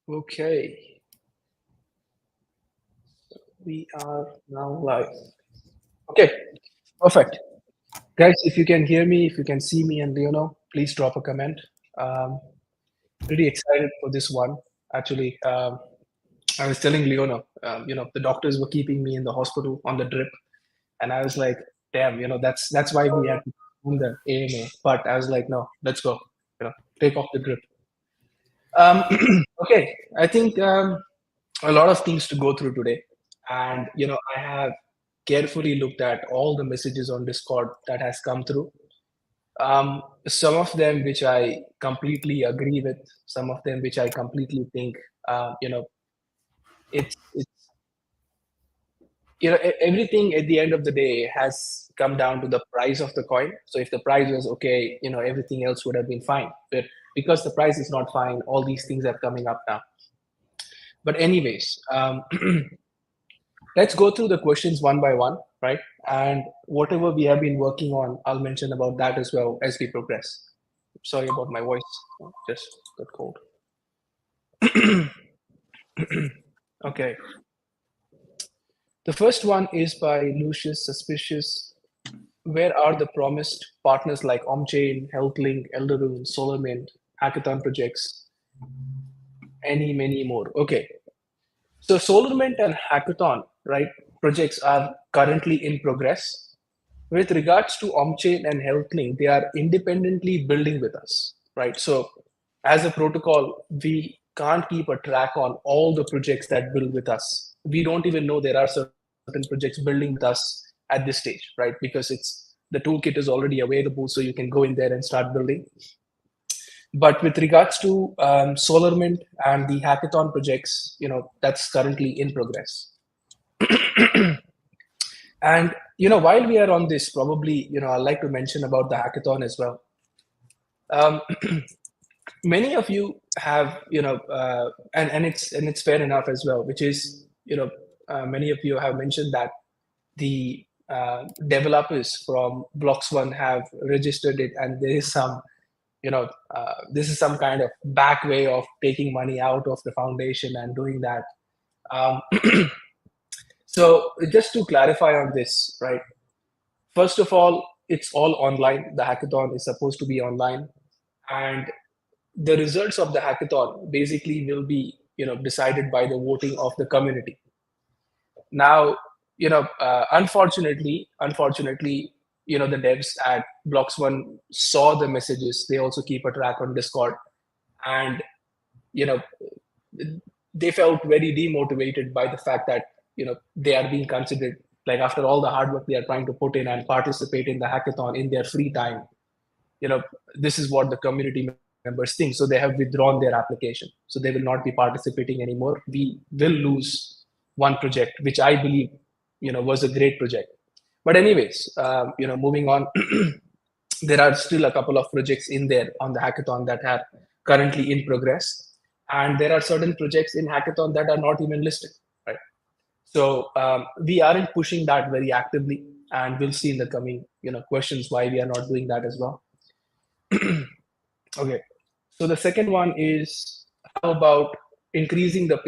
Okay, we are now live. Okay, perfect. Guys, if you can hear me, if you can see me and Leono, please drop a comment. Um, Pretty excited for this one. Actually, I was telling Leono, the doctors were keeping me in the hospital on the drip, and I was like, damn, that's why we had to do the AMA. But I was like, no, let's go, take off the drip. Um, okay, I think a lot of things to go through today, and I have carefully looked at all the messages on Discord that has come through. Some of them which I completely agree with, some of them which I completely think, it's everything at the end of the day has come down to the price of the coin. So if the price was okay, everything else would have been fine. But because the price is not fine, all these things are coming up now. But anyways, let's go through the questions one by one, right? And whatever we have been working on, I'll mention about that as well as we progress. Sorry about my voice, just got cold. Okay. The first one is by Lucius Suspicious. Where are the promised partners like OmChain, HealthLink, Elderun, SolarMint, Hackathon projects, many more? Okay. So SolarMint and Hackathon, right, projects are currently in progress. With regards to OmChain and HealthLink, they are independently building with us, right? So as a protocol, we can't keep a track on all the projects that build with us. We don't even know there are certain projects building with us at this stage, right? Because the toolkit is already available, so you can go in there and start building. But with regards to SolarMint and the Hackathon projects, that's currently in progress. And while we are on this, probably I'd like to mention about the hackathon as well. Um, Many of you have and it's fair enough as well, which is many of you have mentioned that the developers from Blocks One have registered it, and there is some this is some kind of back way of taking money out of the foundation and doing that. Um, so just to clarify on this, right? First of all, it's all online. The hackathon is supposed to be online, and the results of the hackathon basically will be decided by the voting of the community. Now, unfortunately, the devs at Blocks One saw the messages. They also keep a track on Discord, and you know they felt very demotivated by the fact that they are being considered, like, after all the hard work they are trying to put in and participate in the hackathon in their free time, this is what the community members think. So they have withdrawn their application, so they will not be participating anymore. We will lose one project, which I believe was a great project. But anyways, moving on. There are still a couple of projects in there on the hackathon that are currently in progress, and there are certain projects in hackathon that are not even listed, right? So we aren't pushing that very actively, and we'll see in the coming questions why we are not doing that as well. Okay, so the second one is, how about increasing the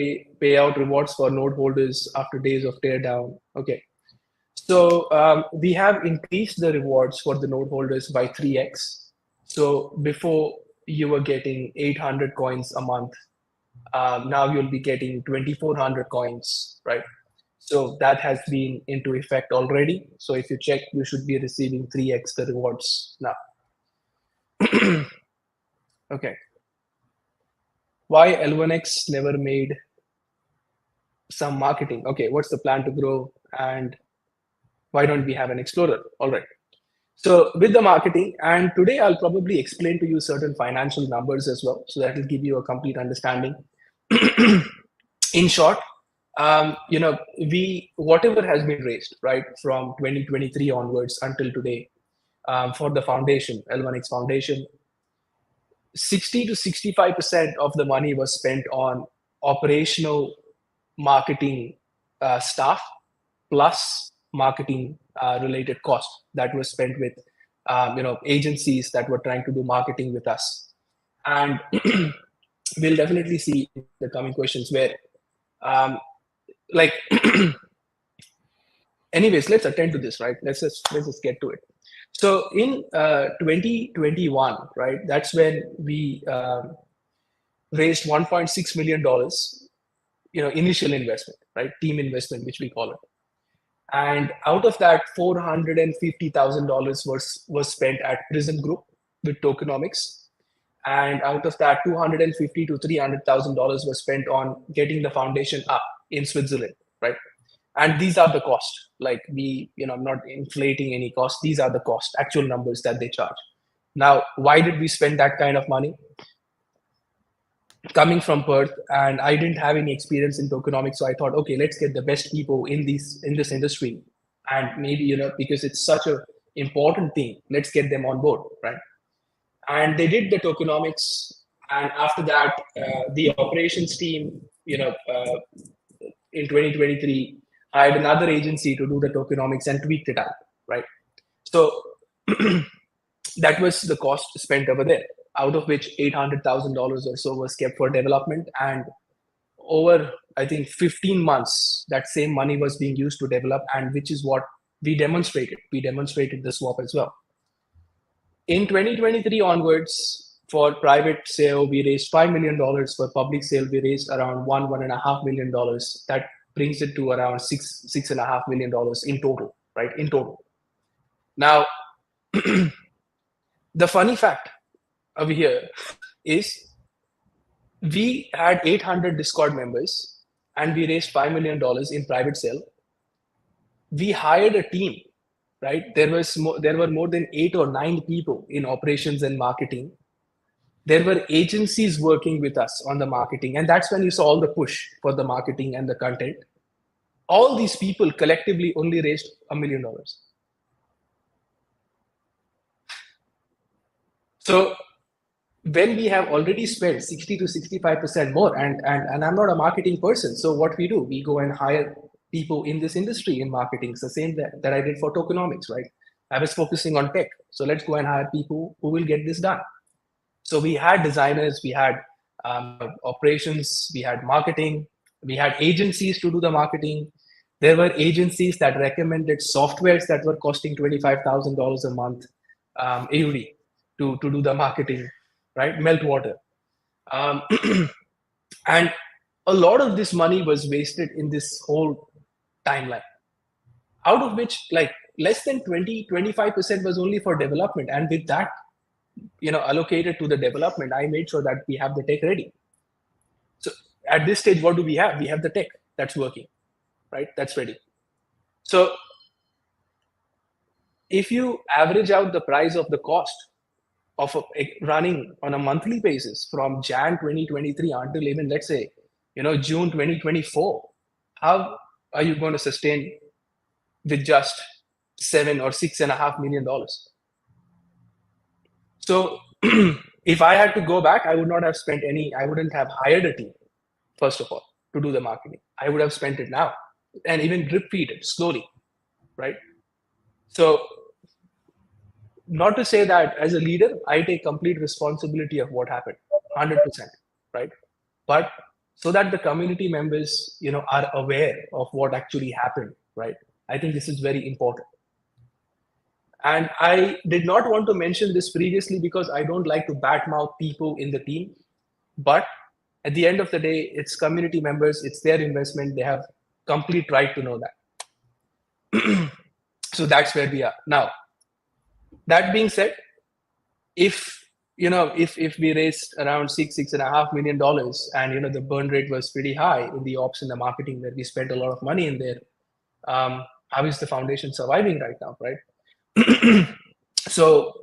payout rewards for node holders after days of teardown? Okay, so we have increased the rewards for the node holders by 3x. So before you were getting 800 coins a month, now you'll be getting 2,400 coins, right? So that has been into effect already. So if you check, you should be receiving 3x the rewards now. Okay. Why L1X never made some marketing? Okay, what's the plan to grow, and why don't we have an explorer? All right. So with the marketing, and today I'll probably explain to you certain financial numbers as well, so that will give you a complete understanding. In short, we whatever has been raised, right, from 2023 onwards until today, for the foundation, L1X Foundation, 60 to 65% of the money was spent on operational marketing staff, plus marketing related cost that was spent with agencies that were trying to do marketing with us. And we'll definitely see in the coming questions where, like, anyways, let's attend to this, right? Let's just get to it. So in 2021, right, that's when we raised $1.6 million, initial investment, right, team investment, which we call it. And out of that, $450,000 was spent at Prism Group with tokenomics. And out of that, $250,000 to $300,000 was spent on getting the foundation up in Switzerland, right? And these are the costs. Like, I'm not inflating any cost. These are the cost, actual numbers that they charge. Now, why did we spend that kind of money? Coming from Perth, and I didn't have any experience in tokenomics, so I thought, okay, let's get the best people in this industry, and maybe because it's such a important thing, let's get them on board, right? And they did the tokenomics, and after that, the operations team, in 2023, hired another agency to do the tokenomics and tweaked it out, right? So that was the cost spent over there, out of which $800,000 or so was kept for development. And over, I think, 15 months, that same money was being used to develop, and which is what we demonstrated. We demonstrated the swap as well. In 2023 onwards, for private sale, we raised $5 million. For public sale, we raised around $1.5 million. That brings it to around $6.5 million in total, right? In total. Now, the funny fact over here is we had 800 Discord members and we raised $5 million in private sale. We hired a team, right? There were more than 8 or 9 people in operations and marketing. There were agencies working with us on the marketing, and that's when you saw all the push for the marketing and the content. All these people collectively only raised $1 million. So when we have already spent 60 to 65% more, and I'm not a marketing person, so what we do, we go and hire people in this industry in marketing. It's the same that I did for tokenomics, right? I was focusing on tech, so let's go and hire people who will get this done. So we had designers, we had operations, we had marketing, we had agencies to do the marketing. There were agencies that recommended softwares that were costing $25,000 a month, AUD, to do the marketing, right? Meltwater. And a lot of this money was wasted in this whole timeline, out of which like less than 25% was only for development. And with that, allocated to the development, I made sure that we have the tech ready. So at this stage, what do we have? We have the tech that's working, right? That's ready. So if you average out the price of the cost of running on a monthly basis from Jan 2023 until even, let's say, June 2024, how are you going to sustain with just $7 or $6.5 million? So if I had to go back, I would not have spent I wouldn't have hired a team, first of all, to do the marketing. I would have spent it now and even drip feed it slowly, right? So not to say that as a leader, I take complete responsibility of what happened, 100%, right? But so that the community members, are aware of what actually happened, right? I think this is very important. And I did not want to mention this previously because I don't like to badmouth people in the team. But at the end of the day, it's community members, it's their investment. They have complete right to know that. So that's where we are now. That being said, if we raised around $6.5 million and the burn rate was pretty high in the ops and the marketing, where we spent a lot of money in there, how is the foundation surviving right now, right? So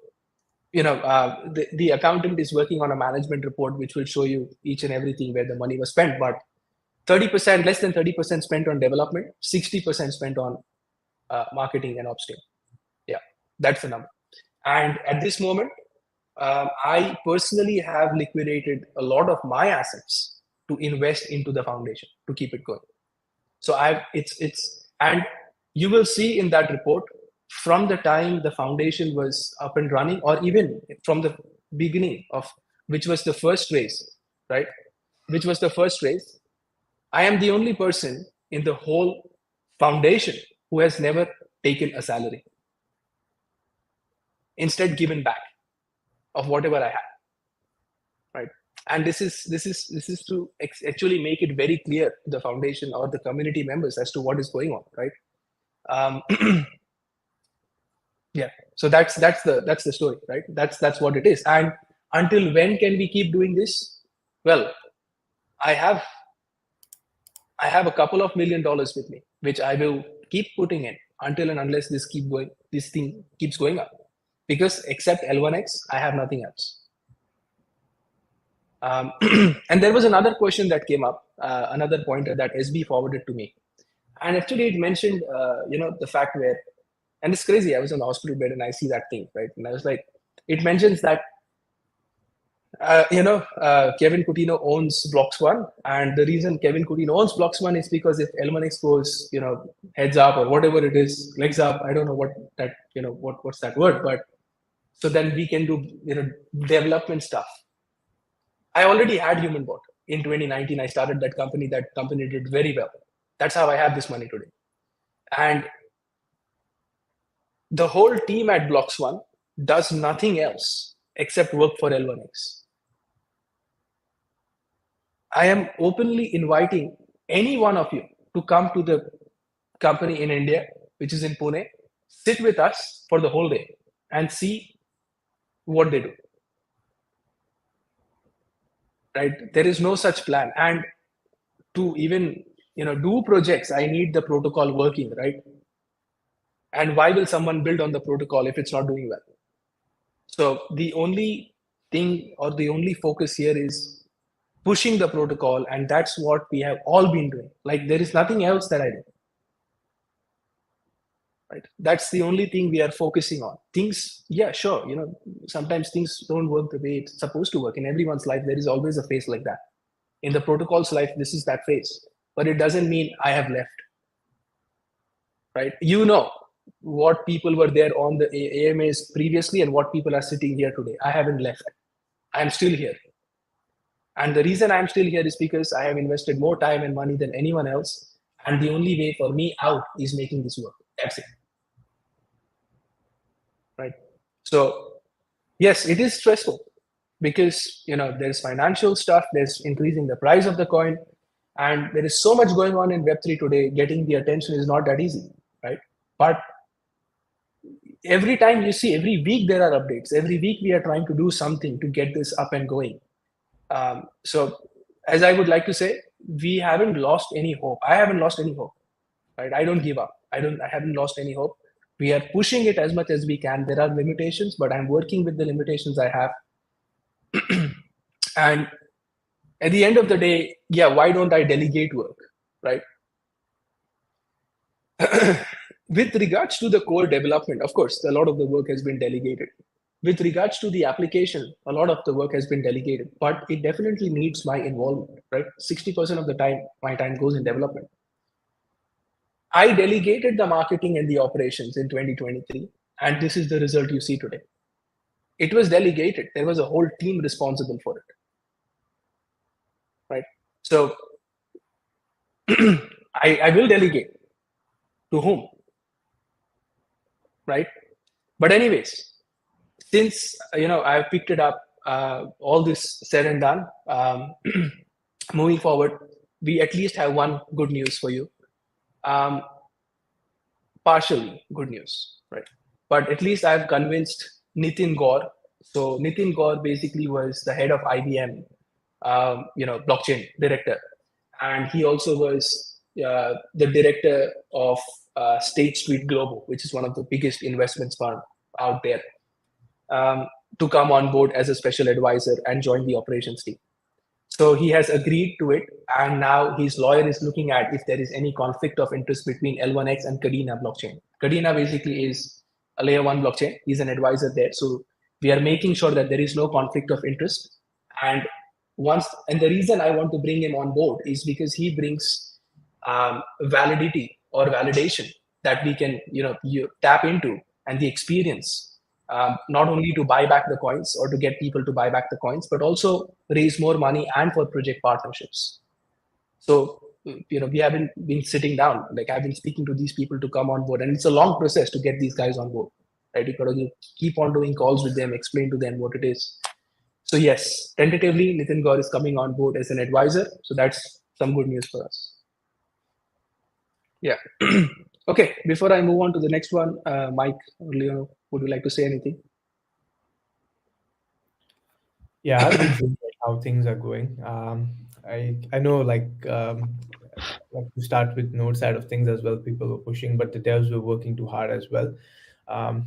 the accountant is working on a management report which will show you each and everything where the money was spent, but 30%, less than 30% spent on development, 60% spent on marketing and ops team. Yeah, that's the number. And at this moment, I personally have liquidated a lot of my assets to invest into the foundation to keep it going. So and you will see in that report, from the time the foundation was up and running, or even from the beginning of which was the first raise, right? Which was the first raise. I am the only person in the whole foundation who has never taken a salary. Instead, given back of whatever I had, right? And this is to actually make it very clear to the foundation or the community members as to what is going on, right? Yeah. So that's the story, right? That's what it is. And until when can we keep doing this? Well, I have I have a couple of $1 million with me, which I will keep putting in until and unless this thing keeps going up. Because except L1X, I have nothing else. And there was another question that came up, another pointer that SB forwarded to me, and actually it mentioned, the fact where, and it's crazy. I was on the hospital bed and I see that thing, right? And I was like, it mentions that Kevin Coutinho owns Blocks One, and the reason Kevin Coutinho owns Blocks One is because if L1X goes, heads up or whatever it is, legs up, I don't know what that, what's that word, but so then we can do, development stuff. I already had Human Bot in 2019. I started that company. That company did very well. That's how I have this money today, and the whole team at Blocks One does nothing else except work for L1X. I am openly inviting any one of you to come to the company in India, which is in Pune, sit with us for the whole day and see what they do. Right? There is no such plan. And to even do projects, I need the protocol working, right? And why will someone build on the protocol if it's not doing well? So the only thing or the only focus here is pushing the protocol, and that's what we have all been doing. Like there is nothing else that I do. Right? That's the only thing we are focusing on. Things, yeah, sure. Sometimes things don't work the way it's supposed to work. In everyone's life, there is always a phase like that. In the protocol's life, this is that phase. But it doesn't mean I have left. Right? What people were there on the AMAs previously and what people are sitting here today. I haven't left. I'm still here. And the reason I'm still here is because I have invested more time and money than anyone else. And the only way for me out is making this work. That's it. Right? So, yes, it is stressful because, there's financial stuff, there's increasing the price of the coin, and there is so much going on in Web3 today. Getting the attention is not that easy, right? But every time you see, every week there are updates. Every week we are trying to do something to get this up and going. So as I would like to say, we haven't lost any hope. I haven't lost any hope, right? I don't give up. I haven't lost any hope. We are pushing it as much as we can. There are limitations, but I'm working with the limitations I have. And at the end of the day, yeah, why don't I delegate work, right? With regards to the core development, of course, a lot of the work has been delegated. With regards to the application, a lot of the work has been delegated, but it definitely needs my involvement, right? 60% of the time, my time goes in development. I delegated the marketing and the operations in 2023, and this is the result you see today. It was delegated. There was a whole team responsible for it, right? So I will delegate. To whom? Right? But anyways, since I've picked it up, all this said and done, moving forward, we at least have one good news for you. Partially good news, right? But at least I've convinced Nitin Gaur. So Nitin Gaur basically was the head of IBM, blockchain director, and he also was the director of State Street Global, which is one of the biggest investments firm out there, to come on board as a special advisor and join the operations team. So he has agreed to it, and now his lawyer is looking at if there is any conflict of interest between L1X and Kadena blockchain. Kadena basically is a layer 1 blockchain. He's an advisor there. So we are making sure that there is no conflict of interest. And the reason I want to bring him on board is because he brings validity or validation that we can you tap into, and the experience not only to buy back the coins or to get people to buy back the coins, but also raise more money and for project partnerships. So, we haven't been sitting down. Like, I've been speaking to these people to come on board, and it's a long process to get these guys on board, right? You got to keep on doing calls with them, explain to them what it is. So yes, tentatively, Nitin Gaur is coming on board as an advisor. So that's some good news for us. Yeah. Okay. Before I move on to the next one, Mike or Leo, would you like to say anything? Yeah, I've been seeing how things are going. I know like to start with node side of things as well. People were pushing, but the devs were working too hard as well.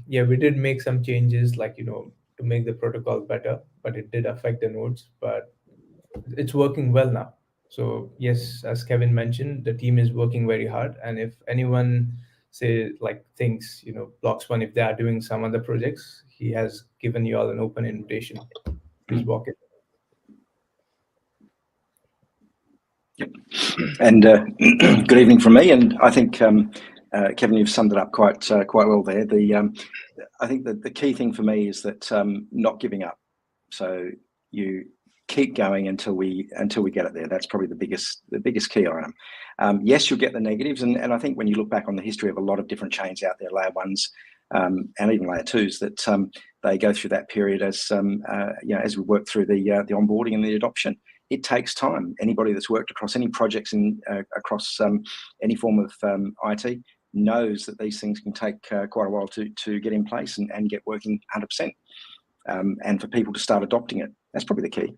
Yeah, we did make some changes, like to make the protocol better, but it did affect the nodes. But it's working well now. So yes, as Kevin mentioned, the team is working very hard. And if anyone say like thinks, Blocks One, if they are doing some other projects, he has given you all an open invitation. Please walk it. Yep. And good evening from me. And I think Kevin, you've summed it up quite well there. I think that the key thing for me is that not giving up. So you keep going until we get it there. That's probably the biggest key item. Yes, you'll get the negatives, and I think when you look back on the history of a lot of different chains out there, layer ones and even layer twos, that they go through that period as as we work through the onboarding and the adoption. It takes time. Anybody that's worked across any projects across any form of IT knows that these things can take quite a while to get in place and get working 100%. And for people to start adopting it, that's probably the key.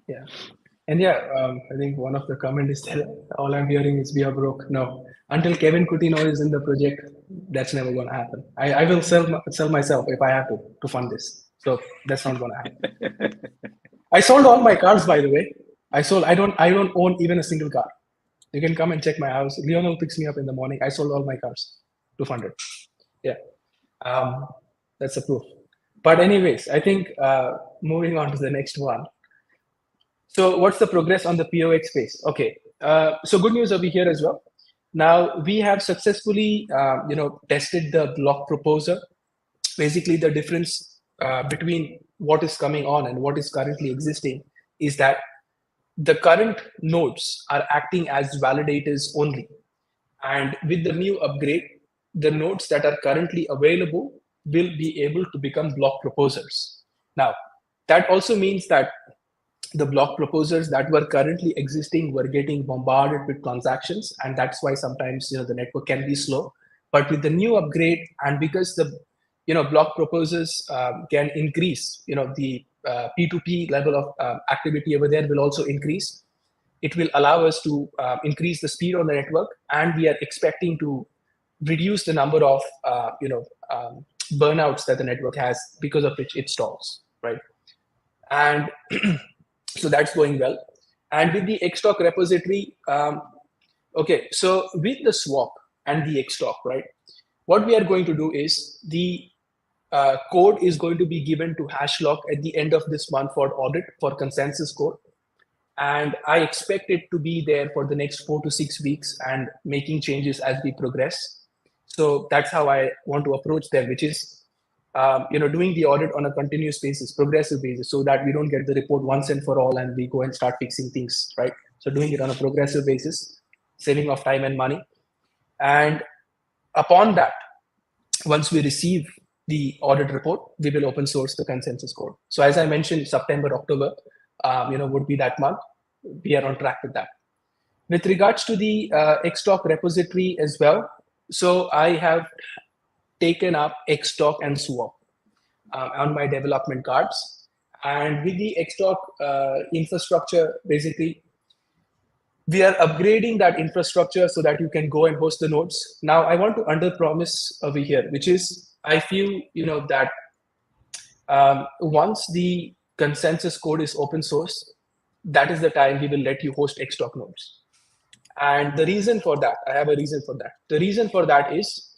Yeah. And yeah, I think one of the comments is that all I'm hearing is we are broke. No, until Kevin Coutinho is in the project, that's never going to happen. I will sell myself if I have to fund this. So that's not going to happen. I sold all my cars, by the way. I don't own even a single car. You can come and check my house. Lionel picks me up in the morning. I sold all my cars to fund it. Yeah. That's the proof. But anyways, I think moving on to the next one. So what's the progress on the POX space? Okay, so good news over here as well. Now we have successfully, tested the block proposer. Basically, the difference between what is coming on and what is currently existing is that the current nodes are acting as validators only. And with the new upgrade, the nodes that are currently available will be able to become block proposers. Now, that also means that the block proposers that were currently existing were getting bombarded with transactions, and that's why sometimes the network can be slow. But with the new upgrade, and because the block proposers can increase, the P2P level of activity over there will also increase. It will allow us to increase the speed on the network, and we are expecting to reduce the number of burnouts that the network has, because of which it stalls, right? And so that's going well. And with the Xtalk repository, okay, so with the swap and the Xtalk, right, what we are going to do is the code is going to be given to Hashlock at the end of this month for audit for consensus code. And I expect it to be there for the next 4 to 6 weeks and making changes as we progress. So that's how I want to approach them, which is doing the audit on a continuous basis, progressive basis, so that we don't get the report once and for all and we go and start fixing things, right? So doing it on a progressive basis, saving of time and money. And upon that, once we receive the audit report, we will open source the consensus code. So as I mentioned, September, October, would be that month. We are on track with that. With regards to the Xtalk repository as well, so I have taken up Xtalk and swap on my development cards. And with the Xtalk infrastructure, basically, we are upgrading that infrastructure so that you can go and host the nodes. Now, I want to under-promise over here, which is, I feel, that once the consensus code is open source, that is the time we will let you host Xtalk nodes. And the reason for that, I have a reason for that. The reason for that is,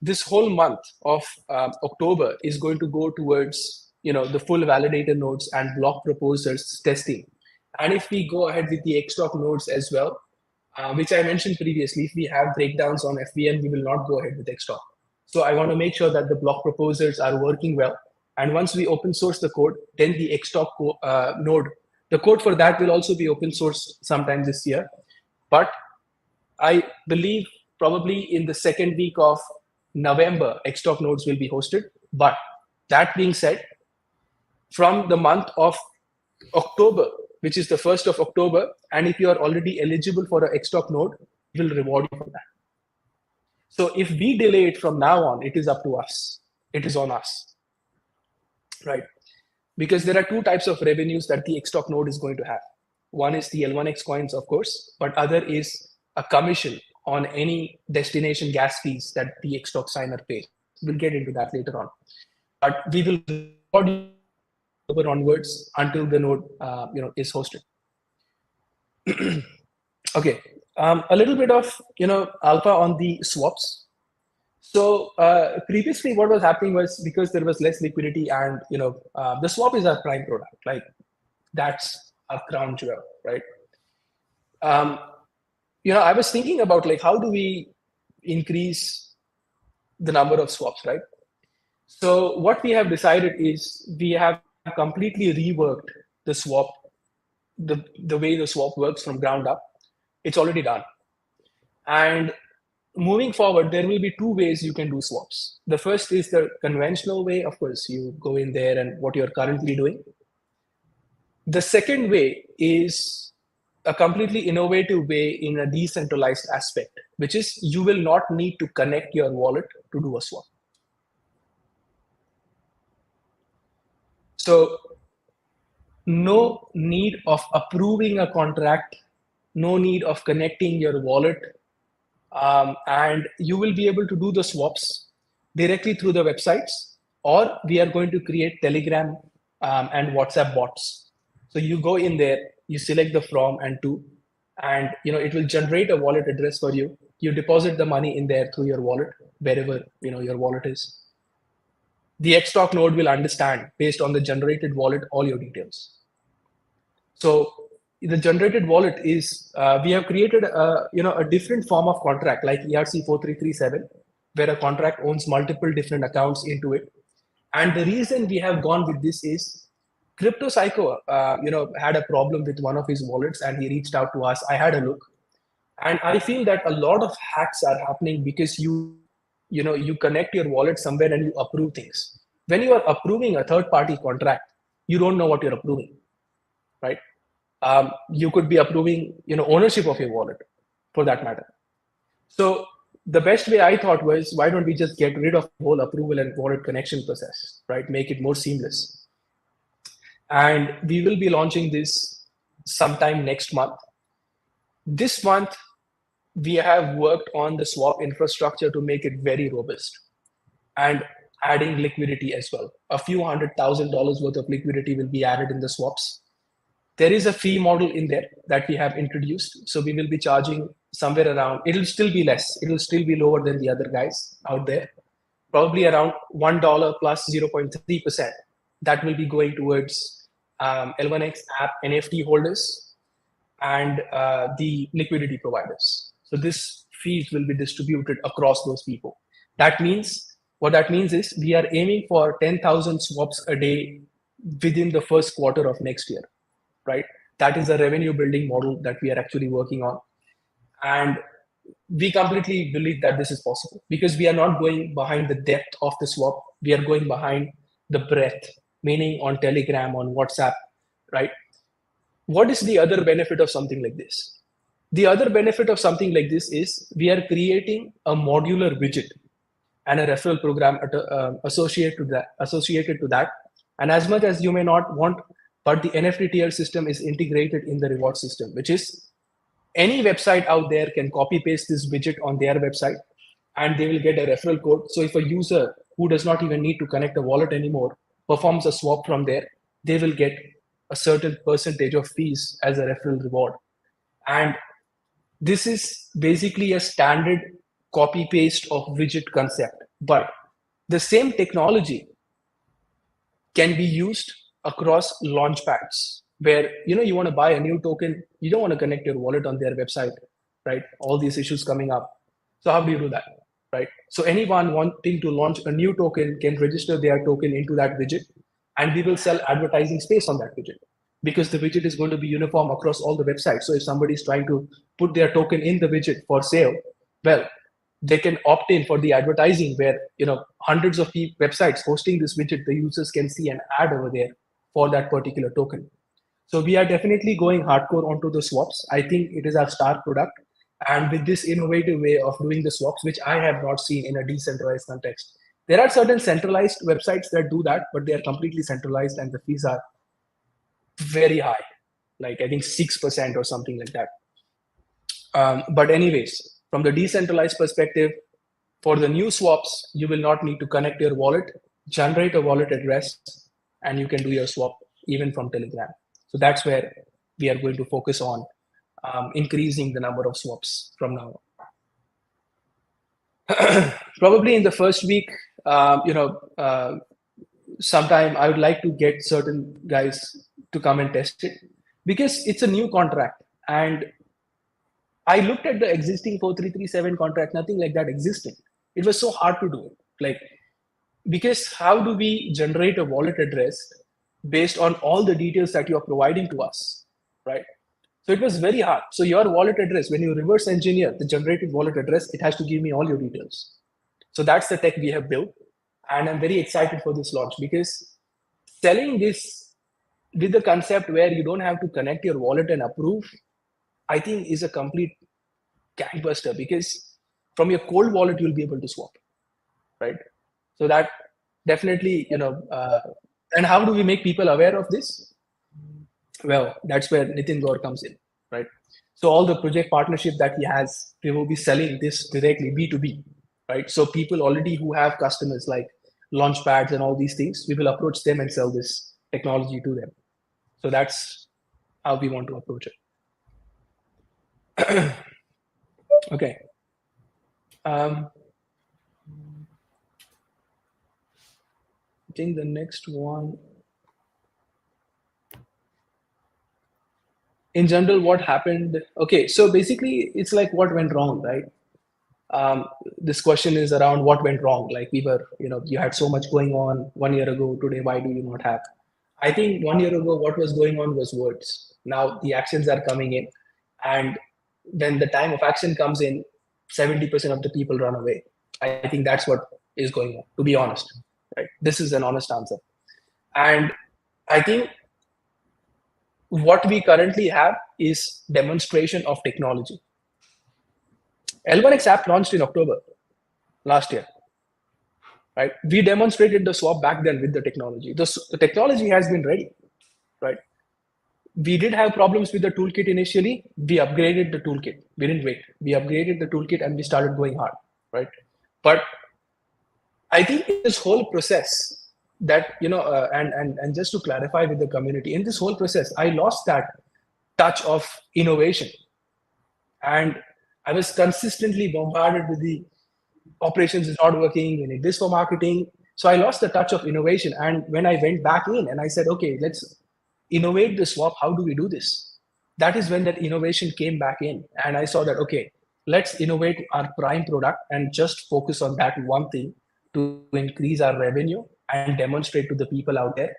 this whole month of October is going to go towards the full validator nodes and block proposers testing. And if we go ahead with the Xtalk nodes as well, which I mentioned previously, if we have breakdowns on FVM, we will not go ahead with Xtalk. So I want to make sure that the block proposers are working well. And once we open source the code, then the Xtalk node, the code for that will also be open sourced sometime this year. But I believe probably in the second week of November, Xtalk nodes will be hosted. But that being said, from the month of October, which is the 1st of October, and if you are already eligible for a Xtalk node, it will reward you for that. So if we delay it from now on, it is up to us. It is on us, right? Because there are two types of revenues that the Xtalk node is going to have. One is the L1X coins, of course, but other is a commission on any destination gas fees that the Xtalk signer pays. We'll get into that later on. But we will reward you onwards until the node is hosted. Okay, a little bit of alpha on the swaps. So previously, what was happening was because there was less liquidity, and the swap is our prime product. Like that's our crown jewel, right? I was thinking about like how do we increase the number of swaps, right? So what we have decided is we have completely reworked the swap, the way the swap works from ground up. It's already done. And moving forward, there will be two ways you can do swaps. The first is the conventional way. Of course, you go in there and what you're currently doing. The second way is a completely innovative way in a decentralized aspect, which is you will not need to connect your wallet to do a swap. So no need of approving a contract, no need of connecting your wallet, and you will be able to do the swaps directly through the websites, or we are going to create Telegram and WhatsApp bots. So you go in there, you select the from and to, and it will generate a wallet address for you. You deposit the money in there through your wallet, wherever your wallet is. The Xtalk node will understand based on the generated wallet all your details. So the generated wallet is we have created a different form of contract like ERC 4337, where a contract owns multiple different accounts into it. And the reason we have gone with this is Crypto Psycho, had a problem with one of his wallets, and he reached out to us. I had a look, and I feel that a lot of hacks are happening because you connect your wallet somewhere and you approve things. When you are approving a third-party contract, you don't know what you're approving, right? You could be approving, ownership of your wallet, for that matter. So the best way I thought was, why don't we just get rid of the whole approval and wallet connection process, right? Make it more seamless. And we will be launching this sometime next month. This month, we have worked on the swap infrastructure to make it very robust and adding liquidity as well. A few $100,000 worth of liquidity will be added in the swaps. There is a fee model in there that we have introduced. So we will be charging somewhere around, it'll still be less. It'll still be lower than the other guys out there. Probably around $1 plus 0.3%. That will be going towards L1X app NFT holders and the liquidity providers. So this fees will be distributed across those people. What that means is we are aiming for 10,000 swaps a day within the first quarter of next year, right? That is a revenue building model that we are actually working on. And we completely believe that this is possible because we are not going behind the depth of the swap. We are going behind the breadth, meaning on Telegram, on WhatsApp, right? What is the other benefit of something like this? The other benefit of something like this is we are creating a modular widget and a referral program associated to that. And as much as you may not want, but the NFT tier system is integrated in the reward system, which is any website out there can copy paste this widget on their website and they will get a referral code. So if a user who does not even need to connect a wallet anymore performs a swap from there, they will get a certain percentage of fees as a referral reward. And this is basically a standard copy paste of widget concept, but the same technology can be used across launchpads where you want to buy a new token, you don't want to connect your wallet on their website, right? All these issues coming up. So how do you do that, right? So anyone wanting to launch a new token can register their token into that widget, and we will sell advertising space on that widget, because the widget is going to be uniform across all the websites. So if somebody is trying to put their token in the widget for sale, well, they can opt in for the advertising where, hundreds of websites hosting this widget, the users can see an ad over there for that particular token. So we are definitely going hardcore onto the swaps. I think it is our star product. And with this innovative way of doing the swaps, which I have not seen in a decentralized context, there are certain centralized websites that do that, but they are completely centralized and the fees are very high, like I think 6% or something like that. But anyways, from the decentralized perspective, for the new swaps, you will not need to connect your wallet, generate a wallet address, and you can do your swap even from Telegram. So that's where we are going to focus on increasing the number of swaps from now on. Probably in the first week, sometime I would like to get certain guys to come and test it, because it's a new contract. And I looked at the existing 4337 contract, nothing like that existed. It was so hard to do it. Like, because how do we generate a wallet address based on all the details that you are providing to us, right? So it was very hard. So your wallet address, when you reverse engineer the generated wallet address, it has to give me all your details. So that's the tech we have built. And I'm very excited for this launch, because selling this with the concept where you don't have to connect your wallet and approve, I think is a complete gangbuster, because from your cold wallet, you'll be able to swap, right? So that definitely, and how do we make people aware of this? Well, that's where Nitin Gaur comes in, right? So all the project partnership that he has, we will be selling this directly B2B, right? So people already who have customers like launch pads and all these things, we will approach them and sell this technology to them. So that's how we want to approach it. Okay. I think the next one, in general, what happened? Okay, so basically it's like what went wrong, right? This question is around what went wrong. Like we were, you had so much going on 1 year ago. Today, why do you not have? I think 1 year ago, what was going on was words. Now the actions are coming in, and when the time of action comes in, 70% of the people run away. I think that's what is going on, to be honest, right? This is an honest answer. And I think what we currently have is demonstration of technology. L1X app launched in October last year, right? We demonstrated the swap back then with the technology. The technology has been ready, right? We did have problems with the toolkit initially. We upgraded the toolkit. We didn't wait. We upgraded the toolkit and we started going hard, right? But I think in this whole process that, and just to clarify with the community, in this whole process, I lost that touch of innovation. And I was consistently bombarded with the operations is not working, we need this for marketing. So I lost the touch of innovation. And when I went back in and I said, okay, let's innovate the swap, how do we do this? That is when that innovation came back in. And I saw that, okay, let's innovate our prime product and just focus on that one thing to increase our revenue and demonstrate to the people out there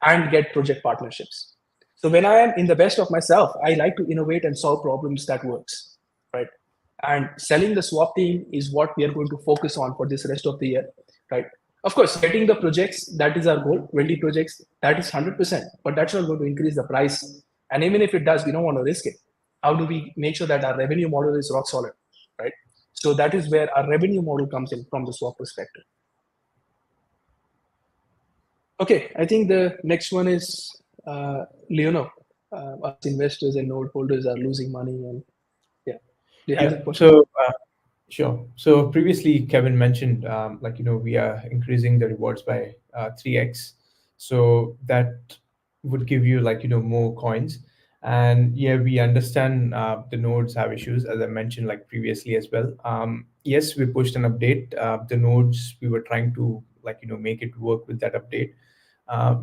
and get project partnerships. So when I am in the best of myself, I like to innovate and solve problems that works, right? And selling the swap team is what we are going to focus on for this rest of the year, right? Of course, getting the projects, that is our goal, 20 projects, that is 100%, but that's not going to increase the price. And even if it does, we don't want to risk it. How do we make sure that our revenue model is rock solid, right? So that is where our revenue model comes in from the swap perspective. Okay, I think the next one is Leono. Us investors and node holders are losing money, and yeah. Do you have that question? So sure. So previously, Kevin mentioned we are increasing the rewards by 3x. So that would give you more coins. And yeah, we understand the nodes have issues, as I mentioned previously as well. Yes, we pushed an update. The nodes, we were trying to make it work with that update.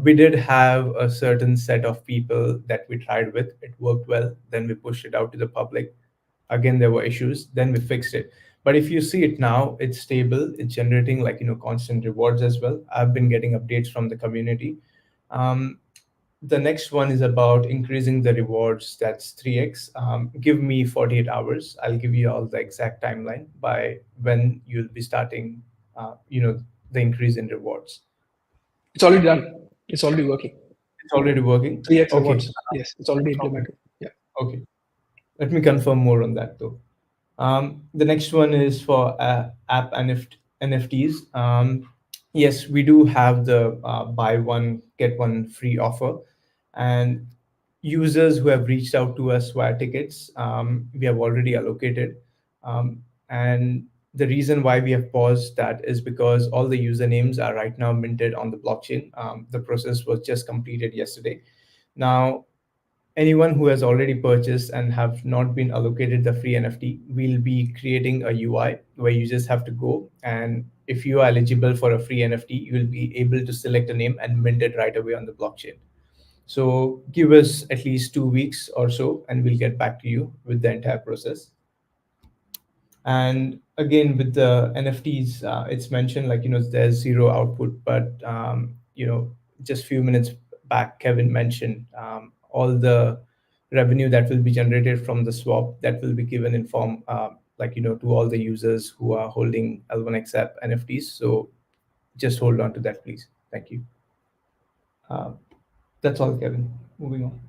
We did have a certain set of people that we tried with. It worked well. Then we pushed it out to the public. Again, there were issues. Then we fixed it. But if you see it now, it's stable. It's generating like, constant rewards as well. I've been getting updates from the community. Um, the next one is about increasing the rewards. That's 3x. Give me 48 hours. I'll give you all the exact timeline by when you'll be starting, the increase in rewards. It's already done. It's already working. It's already working. 3x Okay. rewards. Yes, it's already implemented. Yeah. Okay. Let me confirm more on that though. The next one is for app NFTs. Yes, we do have the buy one, get one free offer. And users who have reached out to us via tickets, we have already allocated. And the reason why we have paused that is because all the usernames are right now minted on the blockchain. The process was just completed yesterday. Now, anyone who has already purchased and have not been allocated the free NFT, we'll be creating a UI where you just have to go. And if you are eligible for a free NFT, you will be able to select a name and mint it right away on the blockchain. So give us at least 2 weeks or so, and we'll get back to you with the entire process. And again, with the NFTs, it's mentioned like, there's zero output, but, just few minutes back, Kevin mentioned all the revenue that will be generated from the swap that will be given in form, to all the users who are holding L1X app NFTs. So just hold on to that, please. Thank you. That's all, Kevin. Moving on.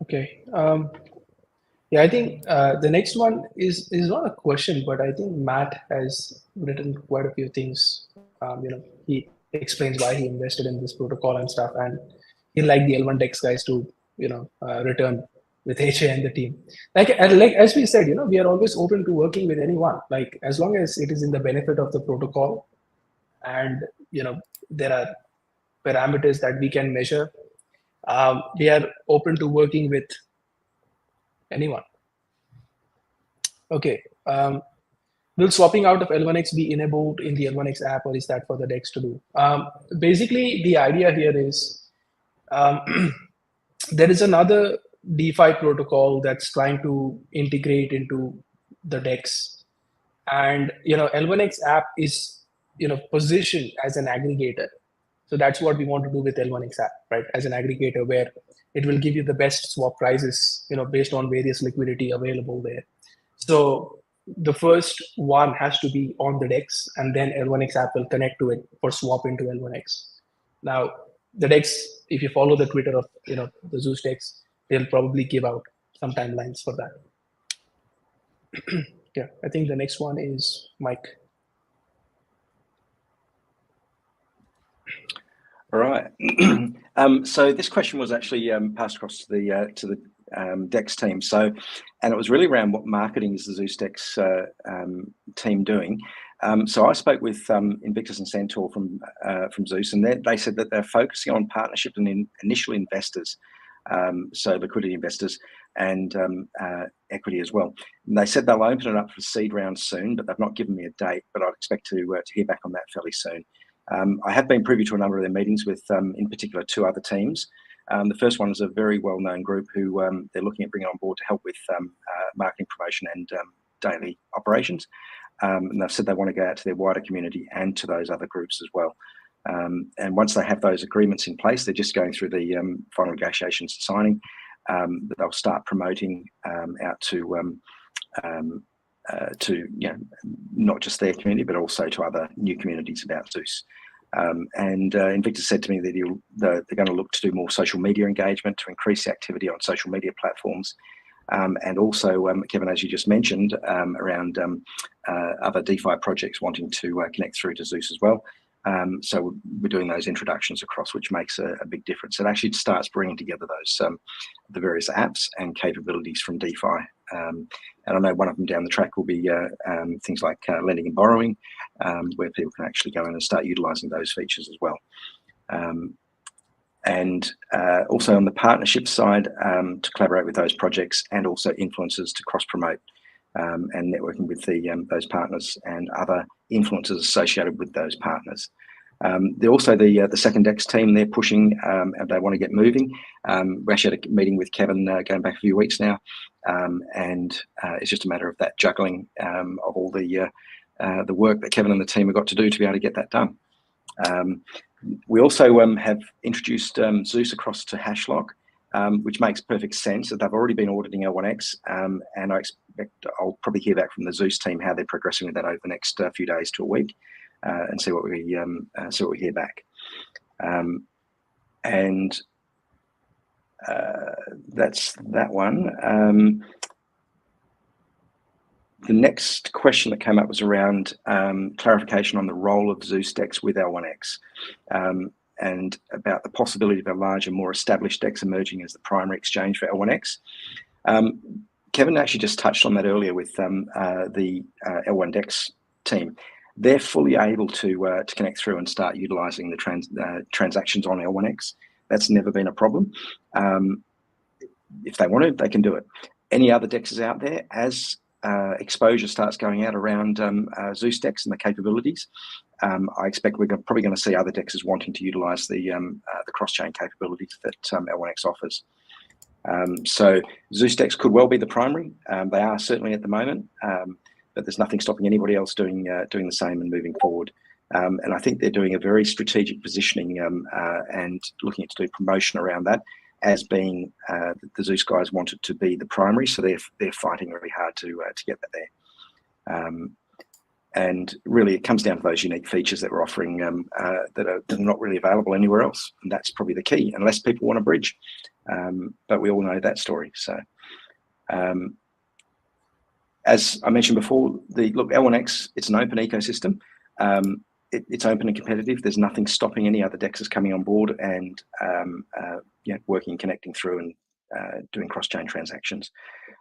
Okay. Yeah, I think the next one is not a question, but I think Matt has written quite a few things. He explains why he invested in this protocol and stuff, and he'd like the L1 DEX guys to return with HA and the team. Like as we said, we are always open to working with anyone. Like as long as it is in the benefit of the protocol, and there are parameters that we can measure. We are open to working with anyone. Okay. Will swapping out of L1X be enabled in the L1X app, or is that for the DEX to do? Basically, the idea here is there is another DeFi protocol that's trying to integrate into the DEX, and L1X app is positioned as an aggregator. So that's what we want to do with L1X app, right? As an aggregator, where it will give you the best swap prices, based on various liquidity available there. So the first one has to be on the DEX, and then L1X app will connect to it for swap into L1X. Now, the DEX, if you follow the Twitter of the Zeus DEX, they'll probably give out some timelines for that. Yeah, I think the next one is Mike. All right. So this question was actually passed across to the DEX team. And it was really around what marketing is the Zeus DEX team doing. So I spoke with Invictus and Centaur from Zeus, and they said that they're focusing on partnership and initial investors, so liquidity investors and equity as well. And they said they'll open it up for seed round soon, but they've not given me a date. But I'd expect to hear back on that fairly soon. I have been privy to a number of their meetings with, in particular, 2 other teams. The first one is a very well-known group who they're looking at bringing on board to help with marketing, promotion, and daily operations. And they've said they want to go out to their wider community and to those other groups as well. And once they have those agreements in place, they're just going through the final negotiations and signing. They'll start promoting out to not just their community, but also to other new communities about Zeus. And Invictus said to me that they're going to look to do more social media engagement to increase the activity on social media platforms. And also, Kevin, as you just mentioned, around other DeFi projects wanting to connect through to Zeus as well. So we're doing those introductions across, which makes a big difference. It actually starts bringing together those the various apps and capabilities from DeFi. And I know one of them down the track will be things like lending and borrowing, where people can actually go in and start utilizing those features as well. And also on the partnership side, to collaborate with those projects and also influencers to cross-promote and networking with those partners and other influencers associated with those partners. They're also the second DEX team. They're pushing and they want to get moving. We actually had a meeting with Kevin going back a few weeks now, and it's just a matter of that juggling of all the work that Kevin and the team have got to do to be able to get that done. We also have introduced Zeus across to Hashlock, which makes perfect sense. That they've already been auditing L1X, and I expect I'll probably hear back from the Zeus team how they're progressing with that over the next few days to a week, and see what we hear back. And that's that one. The next question that came up was around clarification on the role of Zeus DEX with L1X, and about the possibility of a larger, more established DEX emerging as the primary exchange for L1X. Kevin actually just touched on that earlier with the L1 DEX team. They're fully able to connect through and start utilising the transactions on L1X. That's never been a problem. If they want to, they can do it. Any other DEXs out there, as exposure starts going out around Zeus DEX and the capabilities, I expect we're probably going to see other DEXs wanting to utilise the cross-chain capabilities that L1X offers. So Zeus DEX could well be the primary. They are certainly at the moment, but there's nothing stopping anybody else doing the same and moving forward. And I think they're doing a very strategic positioning and looking to do promotion around that, as being the Zeus guys wanted to be the primary, so they're fighting really hard to get that there. And really, it comes down to those unique features that we're offering that are not really available anywhere else, and that's probably the key, unless people want a bridge. But we all know that story. So, as I mentioned before, L1X, it's an open ecosystem. It's open and competitive. There's nothing stopping any other DEXs coming on board and working, connecting through, and doing cross-chain transactions.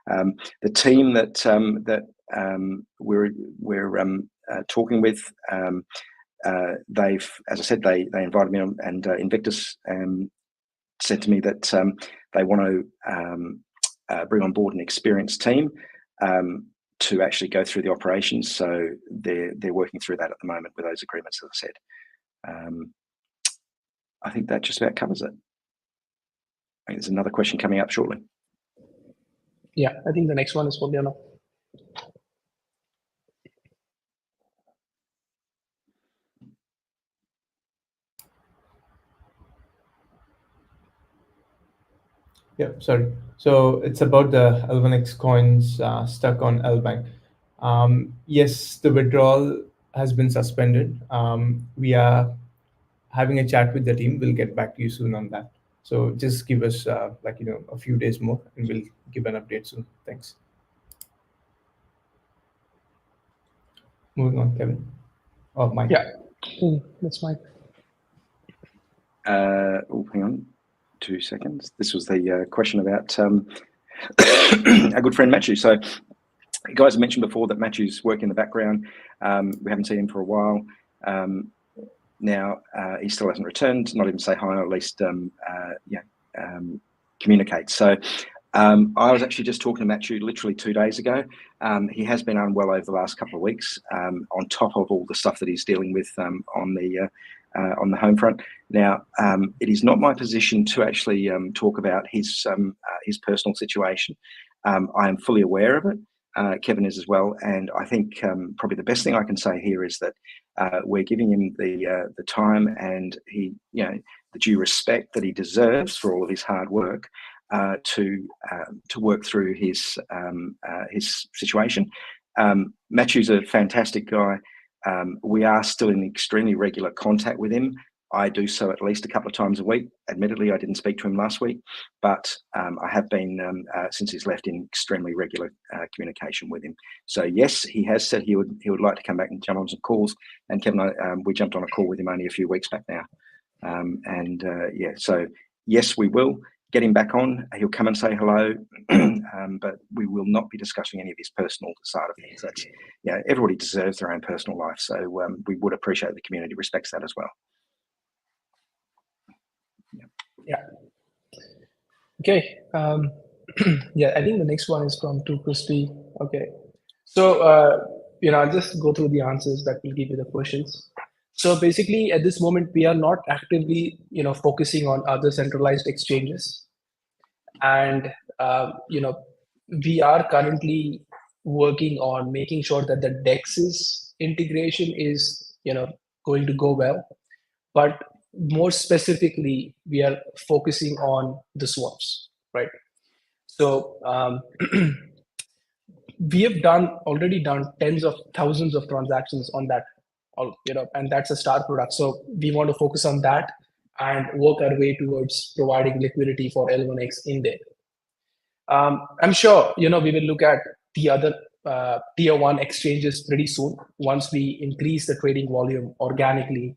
The team that we're talking with, they've, as I said, they invited me on, and Invictus said to me that they want to bring on board an experienced team to actually go through the operations. So they're working through that at the moment with those agreements, as I said. I think that just about covers it. I think there's another question coming up shortly. Yeah, I think the next one is for Leonard. Yeah, sorry. So it's about the L1X coins stuck on LBank. Yes, the withdrawal has been suspended. We are having a chat with the team. We'll get back to you soon on that. So just give us a few days more, and we'll give an update soon. Thanks. Moving on, Kevin. Oh, Mike. Yeah, that's Mike. Hang on 2 seconds. This was the question about our good friend Matthew. So you guys mentioned before that Matthew's working in the background. We haven't seen him for a while. Now he still hasn't returned, not even say hi, or at least communicate. So I was actually just talking to Matthew literally 2 days ago. He has been unwell over the last couple of weeks, on top of all the stuff that he's dealing with on the home front. Now, it is not my position to actually talk about his personal situation. I am fully aware of it. Kevin is as well, and I think probably the best thing I can say here is that we're giving him the time and the due respect that he deserves for all of his hard work to work through his situation. Matthew's a fantastic guy. We are still in extremely regular contact with him. I do so at least a couple of times a week. Admittedly, I didn't speak to him last week, but I have been, since he's left, in extremely regular communication with him. So yes, he has said he would like to come back and jump on some calls. And Kevin and I, we jumped on a call with him only a few weeks back now. So yes, we will get him back on. He'll come and say hello, but we will not be discussing any of his personal side of things. That's, everybody deserves their own personal life. So we would appreciate the community respects that as well. Yeah. Okay. Yeah, I think the next one is from Too Crispy. Okay. So, I'll just go through the answers that will give you the questions. So basically, at this moment, we are not actively, focusing on other centralized exchanges. And, we are currently working on making sure that the DEX's integration is, going to go well. But more specifically, we are focusing on the swaps, right? So we have already done tens of thousands of transactions on that, and that's a star product. So we want to focus on that and work our way towards providing liquidity for L1X in there. I'm sure, we will look at the other tier one exchanges pretty soon once we increase the trading volume organically,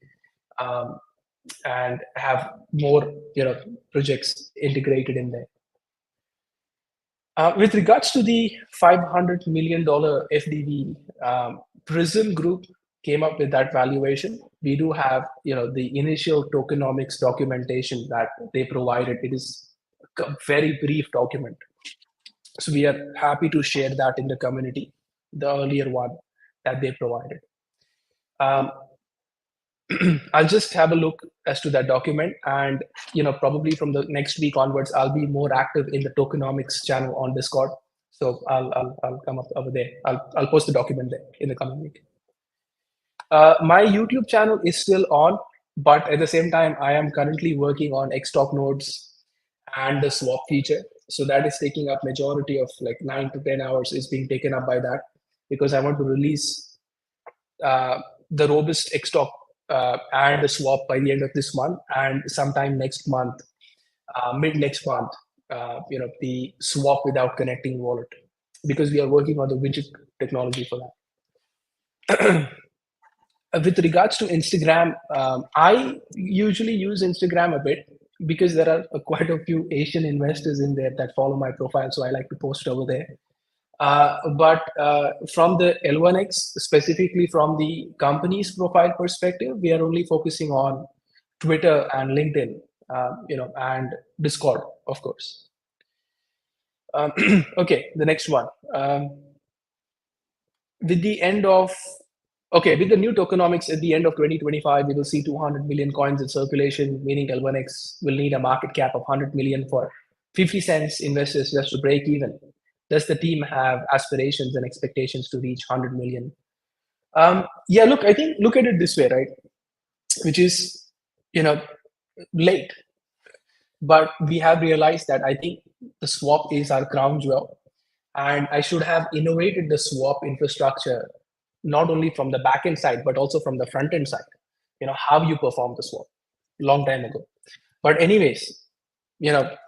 and have more, projects integrated in there. With regards to the $500 million FDV, Prism Group came up with that valuation. We do have, the initial tokenomics documentation that they provided. It is a very brief document. So we are happy to share that in the community, the earlier one that they provided. I'll just have a look as to that document, and probably from the next week onwards, I'll be more active in the tokenomics channel on Discord. So I'll come up over there. I'll post the document there in the coming week. My YouTube channel is still on, but at the same time, I am currently working on Xtalk nodes and the swap feature. So that is taking up majority of like 9 to 10 hours is being taken up by that, because I want to release the robust Xtalk and the swap by the end of this month, and sometime next month, mid next month, the swap without connecting wallet, because we are working on the widget technology for that. With regards to Instagram, I usually use Instagram a bit because there are quite a few Asian investors in there that follow my profile, so I like to post over there. But from the L1X, specifically from the company's profile perspective, we are only focusing on Twitter and LinkedIn, and Discord, of course. Okay, the next one. With the new tokenomics at the end of 2025, we will see 200 million coins in circulation, meaning L1X will need a market cap of 100 million for 50 cents investors just to break even. Does the team have aspirations and expectations to reach 100 million? Yeah, look at it this way, right? Which is, late. But we have realized that I think the swap is our crown jewel. And I should have innovated the swap infrastructure, not only from the backend side, but also from the front end side. How you perform the swap long time ago. But anyways,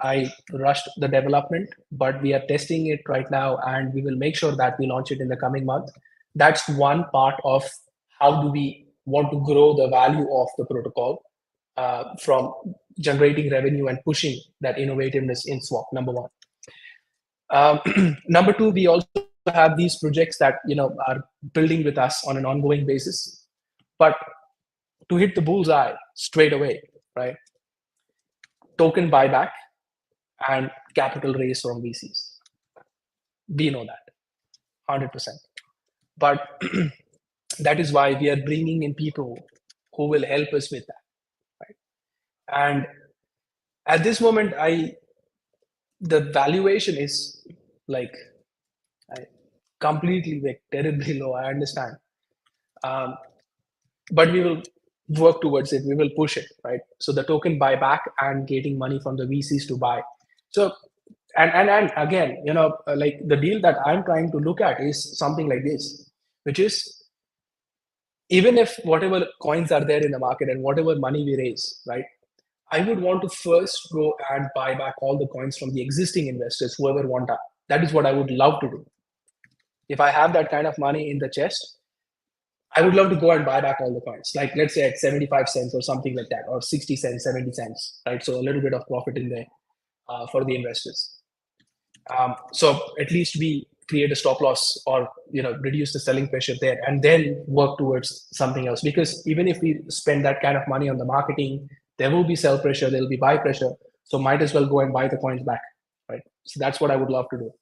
I rushed the development, but we are testing it right now, and we will make sure that we launch it in the coming month. That's one part of how do we want to grow the value of the protocol, from generating revenue and pushing that innovativeness in swap, number one. Number two, we also have these projects that are building with us on an ongoing basis. But to hit the bullseye straight away, right? Token buyback and capital raise from VCs. We know that 100%. But that is why we are bringing in people who will help us with that, right? And at this moment, the valuation is completely terribly low. I understand, but we will work towards it. We will push it, right? So the token buyback and getting money from the VCs to buy. So and again, like the deal that I'm trying to look at is something like this, which is even if whatever coins are there in the market and whatever money we raise, right? I would want to first go and buy back all the coins from the existing investors, whoever want that. That is what I would love to do. If I have that kind of money in the chest, I would love to go and buy back all the coins. Like let's say at 75 cents or something like that, or 60 cents, 70 cents, right? So a little bit of profit in there for the investors. So at least we create a stop loss or reduce the selling pressure there, and then work towards something else. Because even if we spend that kind of money on the marketing, there will be sell pressure, there will be buy pressure. So might as well go and buy the coins back, right? So that's what I would love to do.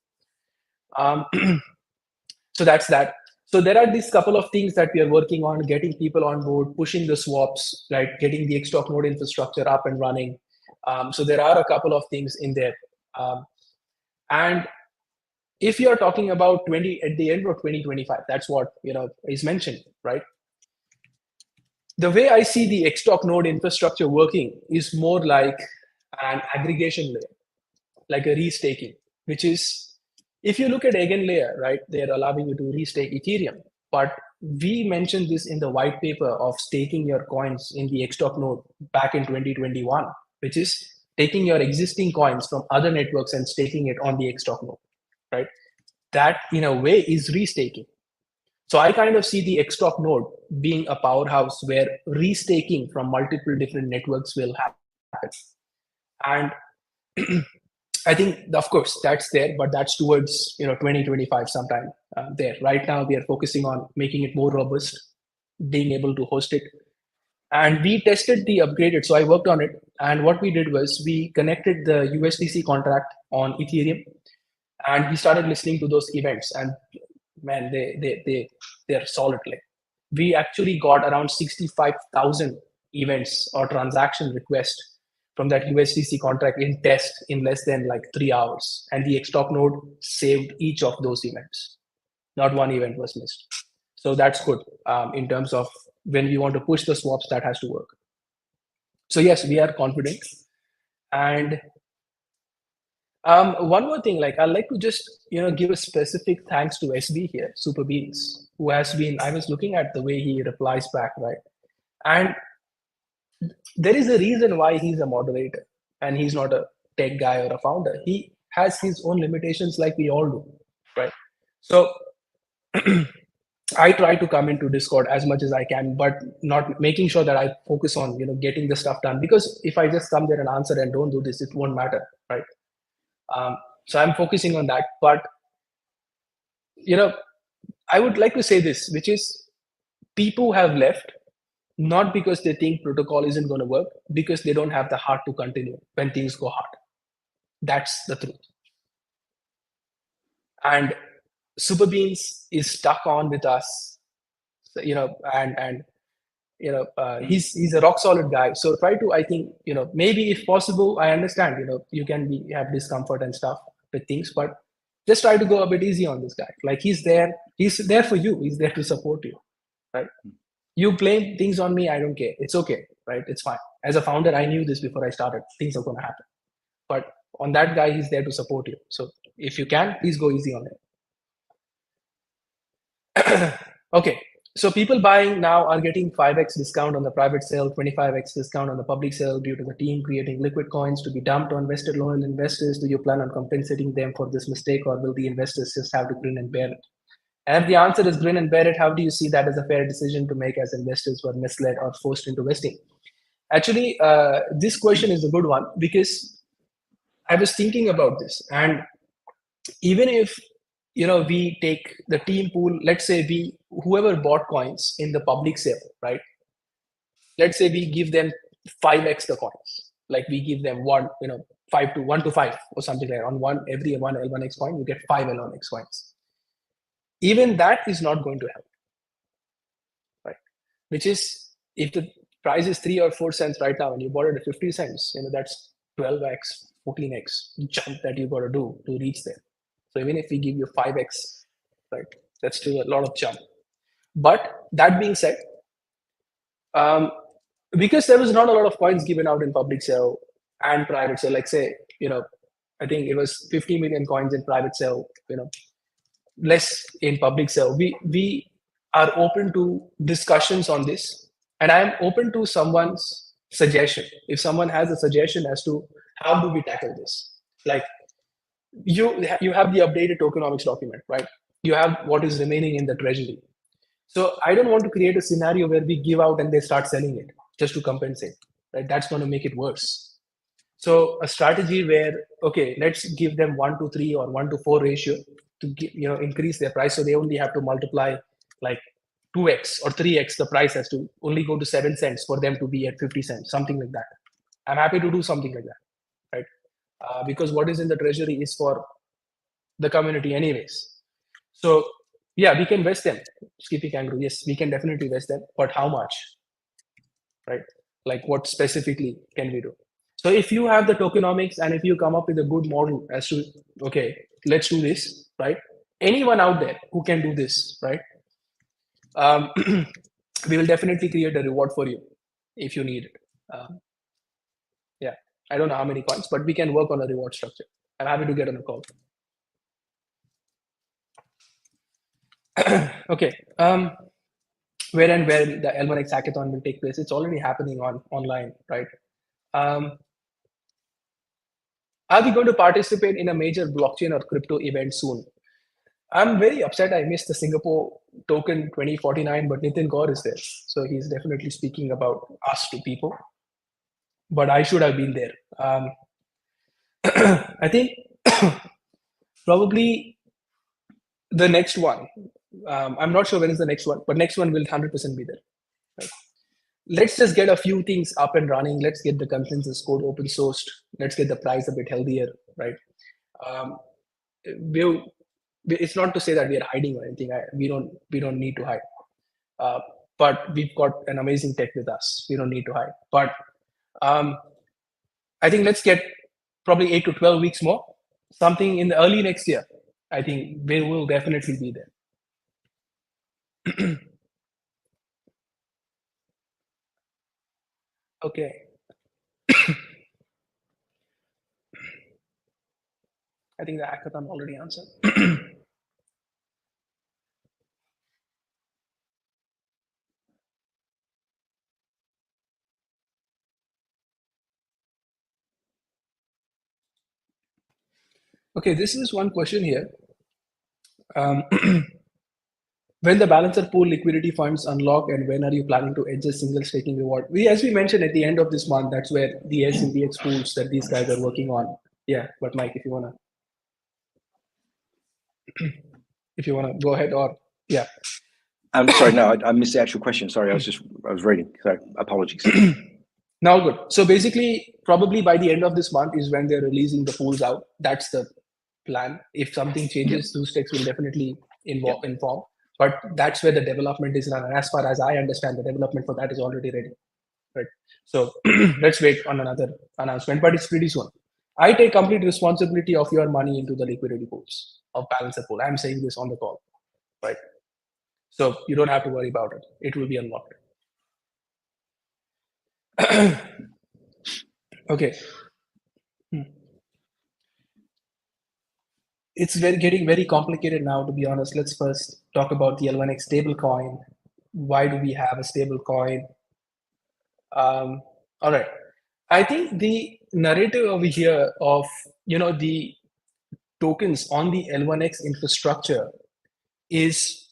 So that's that. So there are these couple of things that we are working on: getting people on board, pushing the swaps, right? Getting the Xtalk node infrastructure up and running. So there are a couple of things in there. And if you're talking about at the end of 2025, that's what is mentioned, right? The way I see the Xtalk node infrastructure working is more like an aggregation layer, like a restaking, which is, if you look at Eigenlayer, right, they're allowing you to restake Ethereum. But we mentioned this in the white paper of staking your coins in the Xtalk node back in 2021, which is taking your existing coins from other networks and staking it on the Xtalk node, right? That, in a way, is restaking. So I kind of see the Xtalk node being a powerhouse where restaking from multiple different networks will happen. And I think, of course, that's there, but that's towards 2025 sometime there. Right now, we are focusing on making it more robust, being able to host it. And we tested the upgraded. So I worked on it. And what we did was we connected the USDC contract on Ethereum, and we started listening to those events. And man, they're solid. Like, we actually got around 65,000 events or transaction requests from that USDC contract in test in less than like 3 hours. And the Xtalk node saved each of those events. Not one event was missed. So that's good in terms of when we want to push the swaps, that has to work. So yes, we are confident. And one more thing, like I'd like to just give a specific thanks to SB here, Super Beans, who has been. I was looking at the way he replies back, right, and there is a reason why he's a moderator and he's not a tech guy or a founder. He has his own limitations, like we all do, right? So I try to come into Discord as much as I can, but not making sure that I focus on getting the stuff done. Because if I just come there and answer and don't do this, it won't matter, right? So I'm focusing on that. But I would like to say this, which is people have left not because they think protocol isn't going to work, because they don't have the heart to continue when things go hard. That's the truth. And Super Beans is stuck on with us, and he's a rock solid guy. So try to, I think, maybe if possible, I understand, you can have discomfort and stuff with things, but just try to go a bit easy on this guy. Like, he's there for you. He's there to support you, right? You blame things on me, I don't care. It's okay, right? It's fine. As a founder, I knew this before I started. Things are going to happen. But on that guy, he's there to support you. So if you can, please go easy on him. Okay. So people buying now are getting 5x discount on the private sale, 25x discount on the public sale due to the team creating liquid coins to be dumped on vested loyal investors. Do you plan on compensating them for this mistake, or will the investors just have to grin and bear it? And if the answer is grin and bear it, how do you see that as a fair decision to make as investors who are misled or forced into vesting? Actually, this question is a good one, because I was thinking about this. And even if we take the team pool, let's say whoever bought coins in the public sale, right? Let's say we give them 5x the coins. Like, we give them 1 to 5 or something like that. On every one L1x coin, you get 5 L1x coins. Even that is not going to help, right? Which is, if the price is 3 or 4 cents right now and you bought it at 50 cents, that's 12x, 14x jump that you got to do to reach there. So even if we give you 5x, right, that's still a lot of jump. But that being said, because there was not a lot of coins given out in public sale and private sale, like, say, I think it was 50 million coins in private sale, less in public sale. We are open to discussions on this, and I am open to someone's suggestion. If someone has a suggestion as to how do we tackle this, like, you have the updated tokenomics document, right? You have what is remaining in the treasury. So I don't want to create a scenario where we give out and they start selling it just to compensate, right? That's going to make it worse. So a strategy where, okay, let's give them 1-to-3 or 1-to-4 ratio to increase their price. So they only have to multiply like 2x or 3x. The price has to only go to 7 cents for them to be at 50 cents, something like that. I'm happy to do something like that, right? Because what is in the treasury is for the community anyways. So yeah, we can vest them. Skippy Kangaroo, yes, we can definitely vest them, but how much, right? Like, what specifically can we do? So if you have the tokenomics and if you come up with a good model as to, okay, let's do this, right? Anyone out there who can do this, right? We will definitely create a reward for you if you need it. Yeah, I don't know how many coins, but we can work on a reward structure. I'm happy to get on a call. Okay. Where and where the L1X hackathon will take place? It's already happening online, right? Are we going to participate in a major blockchain or crypto event soon? I'm very upset I missed the Singapore token 2049, but Nitin Gaur is there. So he's definitely speaking about us to people. But I should have been there. I think probably the next one. I'm not sure when is the next one, but next one will 100% be there. Right? Let's just get a few things up and running. Let's get the consensus code open sourced. Let's get the price a bit healthier, right? It's not to say that we are hiding or anything. We don't need to hide. But we've got an amazing tech with us. We don't need to hide. But I think let's get probably 8 to 12 weeks more. Something in the early next year. I think we will definitely be there. Okay. I think the hackathon already answered. Okay, this is one question here. When the balancer pool liquidity funds unlock, and when are you planning to edge a single staking reward? As we mentioned at the end of this month, that's where the SMBX pools that these guys are working on. Yeah, but Mike, if you wanna go ahead, or yeah. I'm sorry, no, I missed the actual question. Sorry, I was reading. So apologies. Now good. So basically, probably by the end of this month is when they're releasing the pools out. That's the plan. If something changes, Zeus DEX will definitely inform. But that's where the development is run. And as far as I understand, the development for that is already ready. Right. So let's wait on another announcement, but it's pretty soon. I take complete responsibility of your money into the liquidity pools of balancer pool. I'm saying this on the call, right? So you don't have to worry about it. It will be unlocked. Okay. It's getting very complicated now, to be honest. Let's first talk about the L1X stablecoin. Why do we have a stablecoin? All right. I think the narrative over here of the tokens on the L1X infrastructure is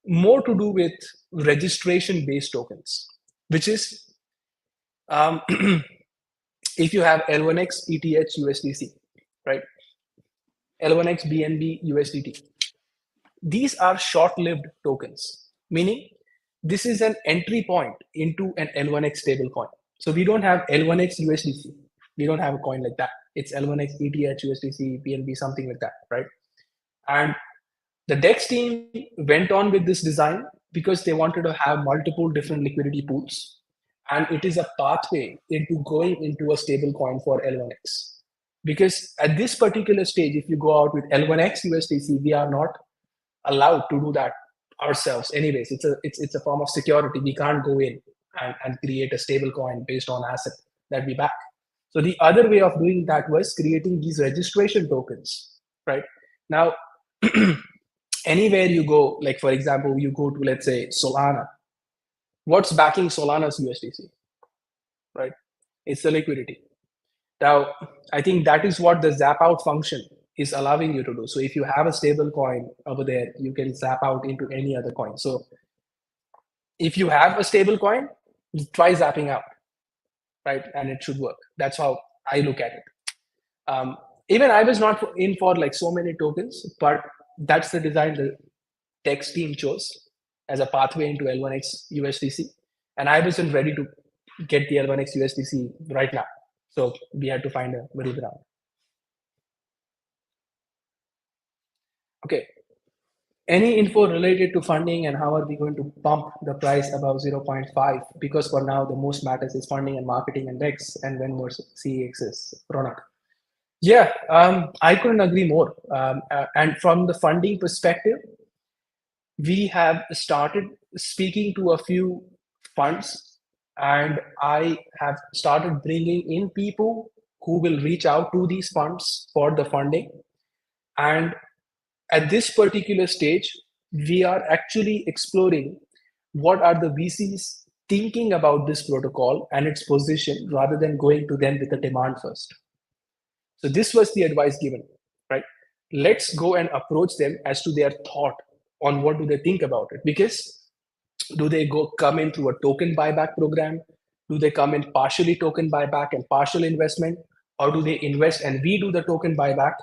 more to do with registration-based tokens, which is if you have L1X ETH USDC, right? L1X BNB USDT. These are short-lived tokens, meaning this is an entry point into an L1X stablecoin. So we don't have L1X USDC. We don't have a coin like that. It's L1X ETH USDC BNB, something like that, right? And the DEX team went on with this design because they wanted to have multiple different liquidity pools, and it is a pathway into going into a stablecoin for L1X. Because at this particular stage, if you go out with L1X USDC, we are not allowed to do that ourselves. Anyways, it's a form of security. We can't go in and create a stable coin based on asset that we back. So the other way of doing that was creating these registration tokens, right? Now, anywhere you go, like for example, you go to, let's say, Solana. What's backing Solana's USDC, right? It's the liquidity. Now, I think that is what the zap out function is allowing you to do. So if you have a stable coin over there, you can zap out into any other coin. So if you have a stable coin, try zapping out, right? And it should work. That's how I look at it. Even I was not in for like so many tokens, but that's the design the DEX team chose as a pathway into L1X USDC. And I wasn't ready to get the L1X USDC right now. So we had to find a middle ground. Okay. Any info related to funding and how are we going to pump the price above 0.5? Because for now, the most matters is funding and marketing and DEX, and when more CEX is. Ronak. Yeah, I couldn't agree more. And from the funding perspective, we have started speaking to a few funds, and I have started bringing in people who will reach out to these funds for the funding. And at this particular stage, we are actually exploring what are the VCs thinking about this protocol and its position rather than going to them with a demand first. So this was the advice given, right? Let's go and approach them as to their thought on what do they think about it. Because do they come in through a token buyback program? Do they come in partially token buyback and partial investment? Or do they invest and we do the token buyback?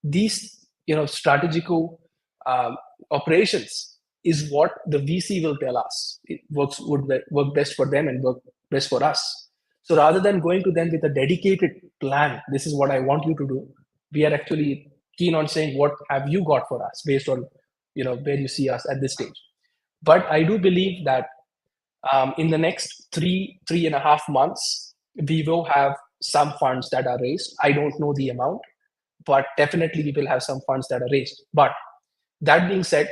These, strategical um, operations is what the VC will tell us. It would work best for them and work best for us. So rather than going to them with a dedicated plan, this is what I want you to do. We are actually keen on saying, what have you got for us based on, where you see us at this stage. But I do believe that in the next 3.5 months, we will have some funds that are raised. I don't know the amount, but definitely we will have some funds that are raised. But that being said,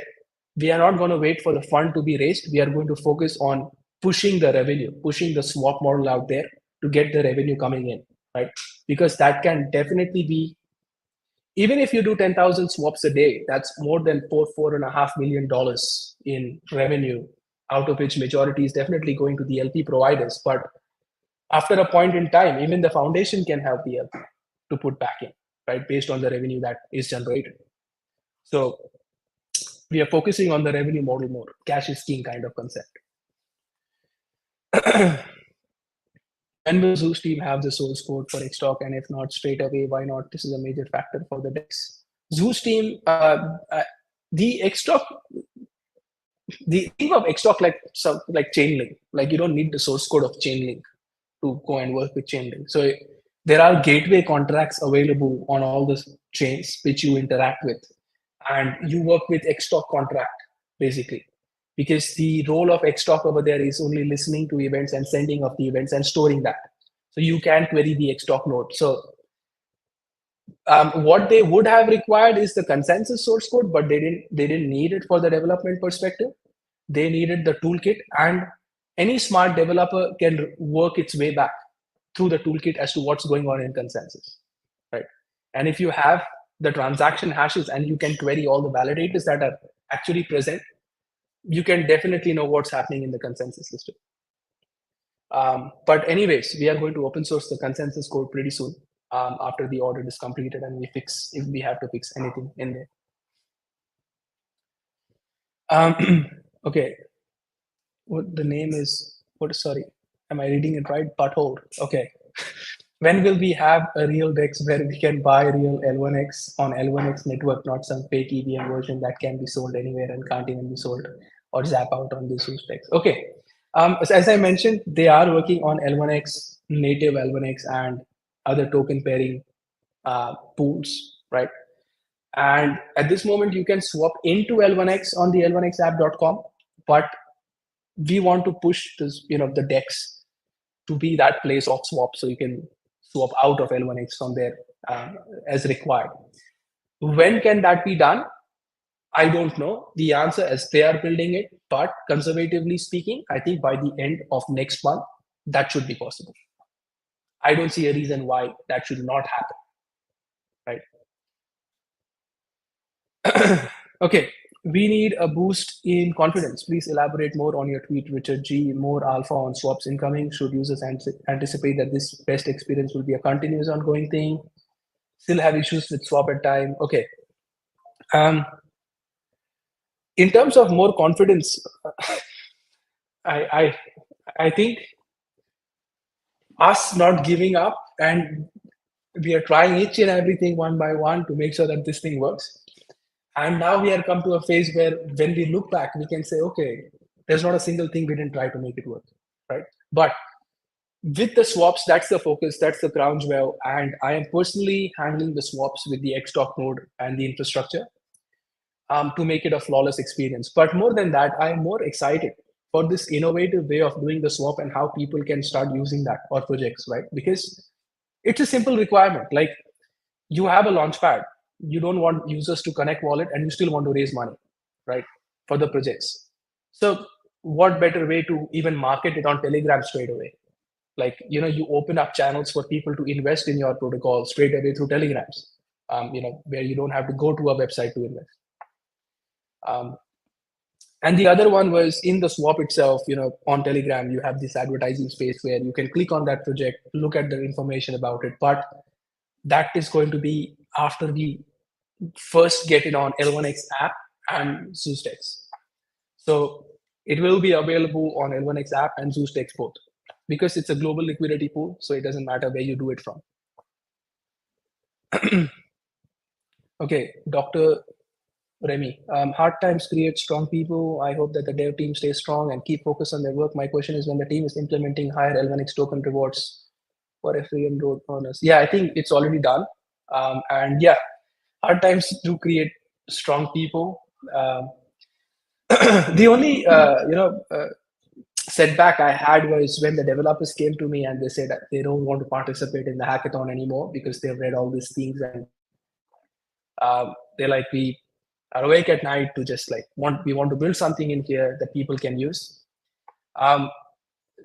we are not going to wait for the fund to be raised. We are going to focus on pushing the revenue, pushing the swap model out there to get the revenue coming in, right? Because that can definitely be, even if you do 10,000 swaps a day, that's more than $4.5 million in revenue, out of which majority is definitely going to the LP providers. But after a point in time, even the foundation can help the LP to put back in, right, based on the revenue that is generated. So we are focusing on the revenue model more, cash is king kind of concept. When will Zeus team have the source code for Xtalk? And if not straight away, why not? This is a major factor for the DEX. Zeus team, the Xtalk, the thing of Xtalk, like Chainlink, like you don't need the source code of Chainlink to go and work with Chainlink. So there are gateway contracts available on all the chains which you interact with, and you work with Xtalk contract basically, because the role of Xtalk over there is only listening to events and sending of the events and storing that. So you can query the Xtalk node. So what they would have required is the consensus source code, but they didn't need it for the development perspective. They needed the toolkit, and any smart developer can work its way back through the toolkit as to what's going on in consensus, right? And if you have the transaction hashes and you can query all the validators that are actually present, you can definitely know what's happening in the consensus system. But anyways, we are going to open source the consensus code pretty soon, after the audit is completed and we fix, if we have to fix anything in there. Okay, what the name is, sorry, am I reading it right? Butthole. Okay. When will we have a real DEX where we can buy real L1X on L1X network, not some fake EVM version that can be sold anywhere and can't even be sold or zap out on the Zeus DEX? Okay. As I mentioned, they are working on L1X, native L1X, and other token pairing pools, right? And at this moment, you can swap into L1X on the l1xapp.com, but we want to push this, the DEX to be that place of swap, so you can swap out of L1X from there as required. When can that be done? I don't know the answer as they are building it, but conservatively speaking, I think by the end of next month, that should be possible. I don't see a reason why that should not happen, right? Okay, we need a boost in confidence. Please elaborate more on your tweet, Richard G. More alpha on swaps incoming. Should users anticipate that this best experience will be a continuous ongoing thing? Still have issues with swap at time. Okay. In terms of more confidence, I think us not giving up, and we are trying each and everything one by one to make sure that this thing works. And now we are come to a phase where when we look back, we can say, okay, there's not a single thing we didn't try to make it work, right? But with the swaps, that's the focus, that's the crown jewel. And I am personally handling the swaps with the Xtalk node and the infrastructure to make it a flawless experience. But more than that, I am more excited for this innovative way of doing the swap and how people can start using that or projects, right? Because it's a simple requirement. Like you have a launch pad. You don't want users to connect wallet, and you still want to raise money, right, for the projects. So what better way to even market it on Telegram straight away? Like, you open up channels for people to invest in your protocol straight away through Telegrams, where you don't have to go to a website to invest. And the other one was in the swap itself, on Telegram, you have this advertising space where you can click on that project, look at the information about it. But that is going to be after we first get it on L1X app and Zeus DEX. So it will be available on L1X app and Zeus DEX both, because it's a global liquidity pool. So it doesn't matter where you do it from. Okay, Dr. Remy, hard times create strong people. I hope that the dev team stays strong and keep focused on their work. My question is, when the team is implementing higher L1X token rewards for FA and road owners? Yeah, I think it's already done. And yeah, hard times do create strong people. The only setback I had was when the developers came to me and they said that they don't want to participate in the hackathon anymore because they've read all these things, and they're like, we are awake at night to just like we want to build something in here that people can use.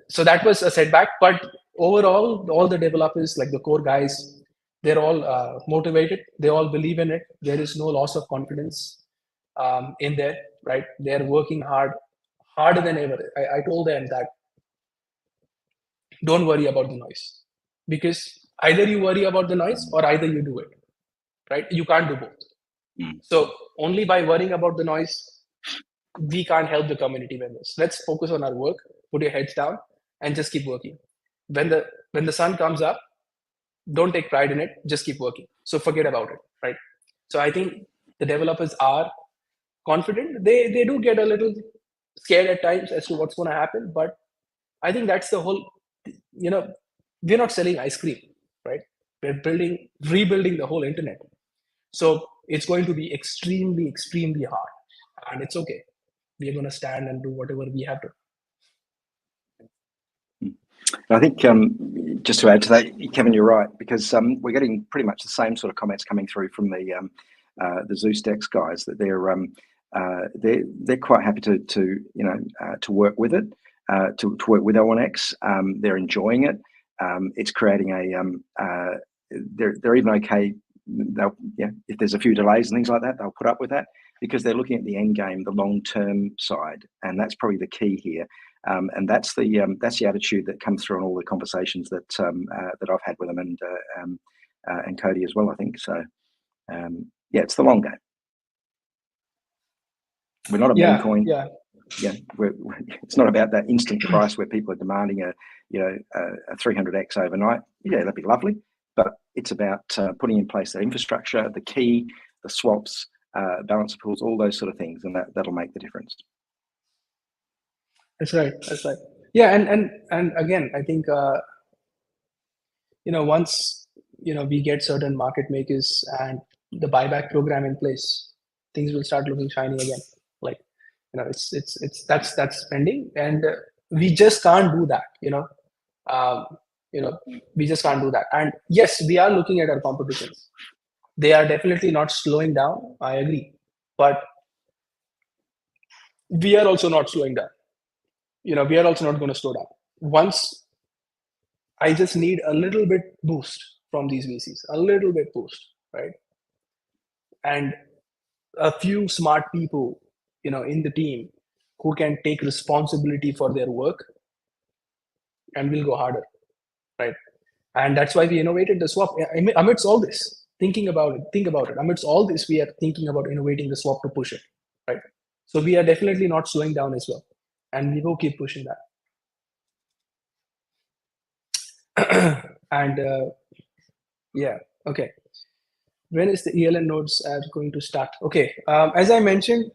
So that was a setback, but overall, all the developers, like the core guys, they're all motivated. They all believe in it. There is no loss of confidence in there, right? They're working harder than ever. I told them that don't worry about the noise, because either you worry about the noise or either you do it, right? You can't do both. So only by worrying about the noise, we can't help the community members. Let's focus on our work, put your heads down, and just keep working. When the sun comes up, don't take pride in it, just keep working. So forget about it, right? So I think the developers are confident. They do get a little scared at times as to what's going to happen, but I think that's the whole, we're not selling ice cream, right? We're rebuilding the whole internet. So it's going to be extremely, extremely hard, and it's okay. We're going to stand and do whatever we have to. I think just to add to that, Kevin, you're right, because we're getting pretty much the same sort of comments coming through from the Zeus DEX guys, that they're quite happy to work with it, to work with L1X. They're enjoying it. It's creating they're even okay. If there's a few delays and things like that, they'll put up with that, because they're looking at the end game, the long-term side, and that's probably the key here. And that's the attitude that comes through in all the conversations that that I've had with them, and Cody as well, I think. So it's the long game. We're not a meme coin. It's not about that instant price where people are demanding a 300x overnight. Yeah, that'd be lovely, but it's about putting in place the infrastructure, the key, the swaps, balance pools, all those sort of things, and that'll make the difference. That's right. Yeah, and again, I think once we get certain market makers and the buyback program in place, things will start looking shiny again. Like, that's pending, and we just can't do that. We just can't do that. And yes, we are looking at our competitors. They are definitely not slowing down. I agree, but we are also not slowing down. We are also not going to slow down. Once I just need a little bit boost from these VCs, a little bit boost, right? And a few smart people, in the team who can take responsibility for their work, and we'll go harder, right? And that's why we innovated the swap. Amidst all this, think about it. Amidst all this, we are thinking about innovating the swap to push it, right? So we are definitely not slowing down as well, and we will keep pushing that. And okay. When is the ELN nodes going to start? Okay, as I mentioned,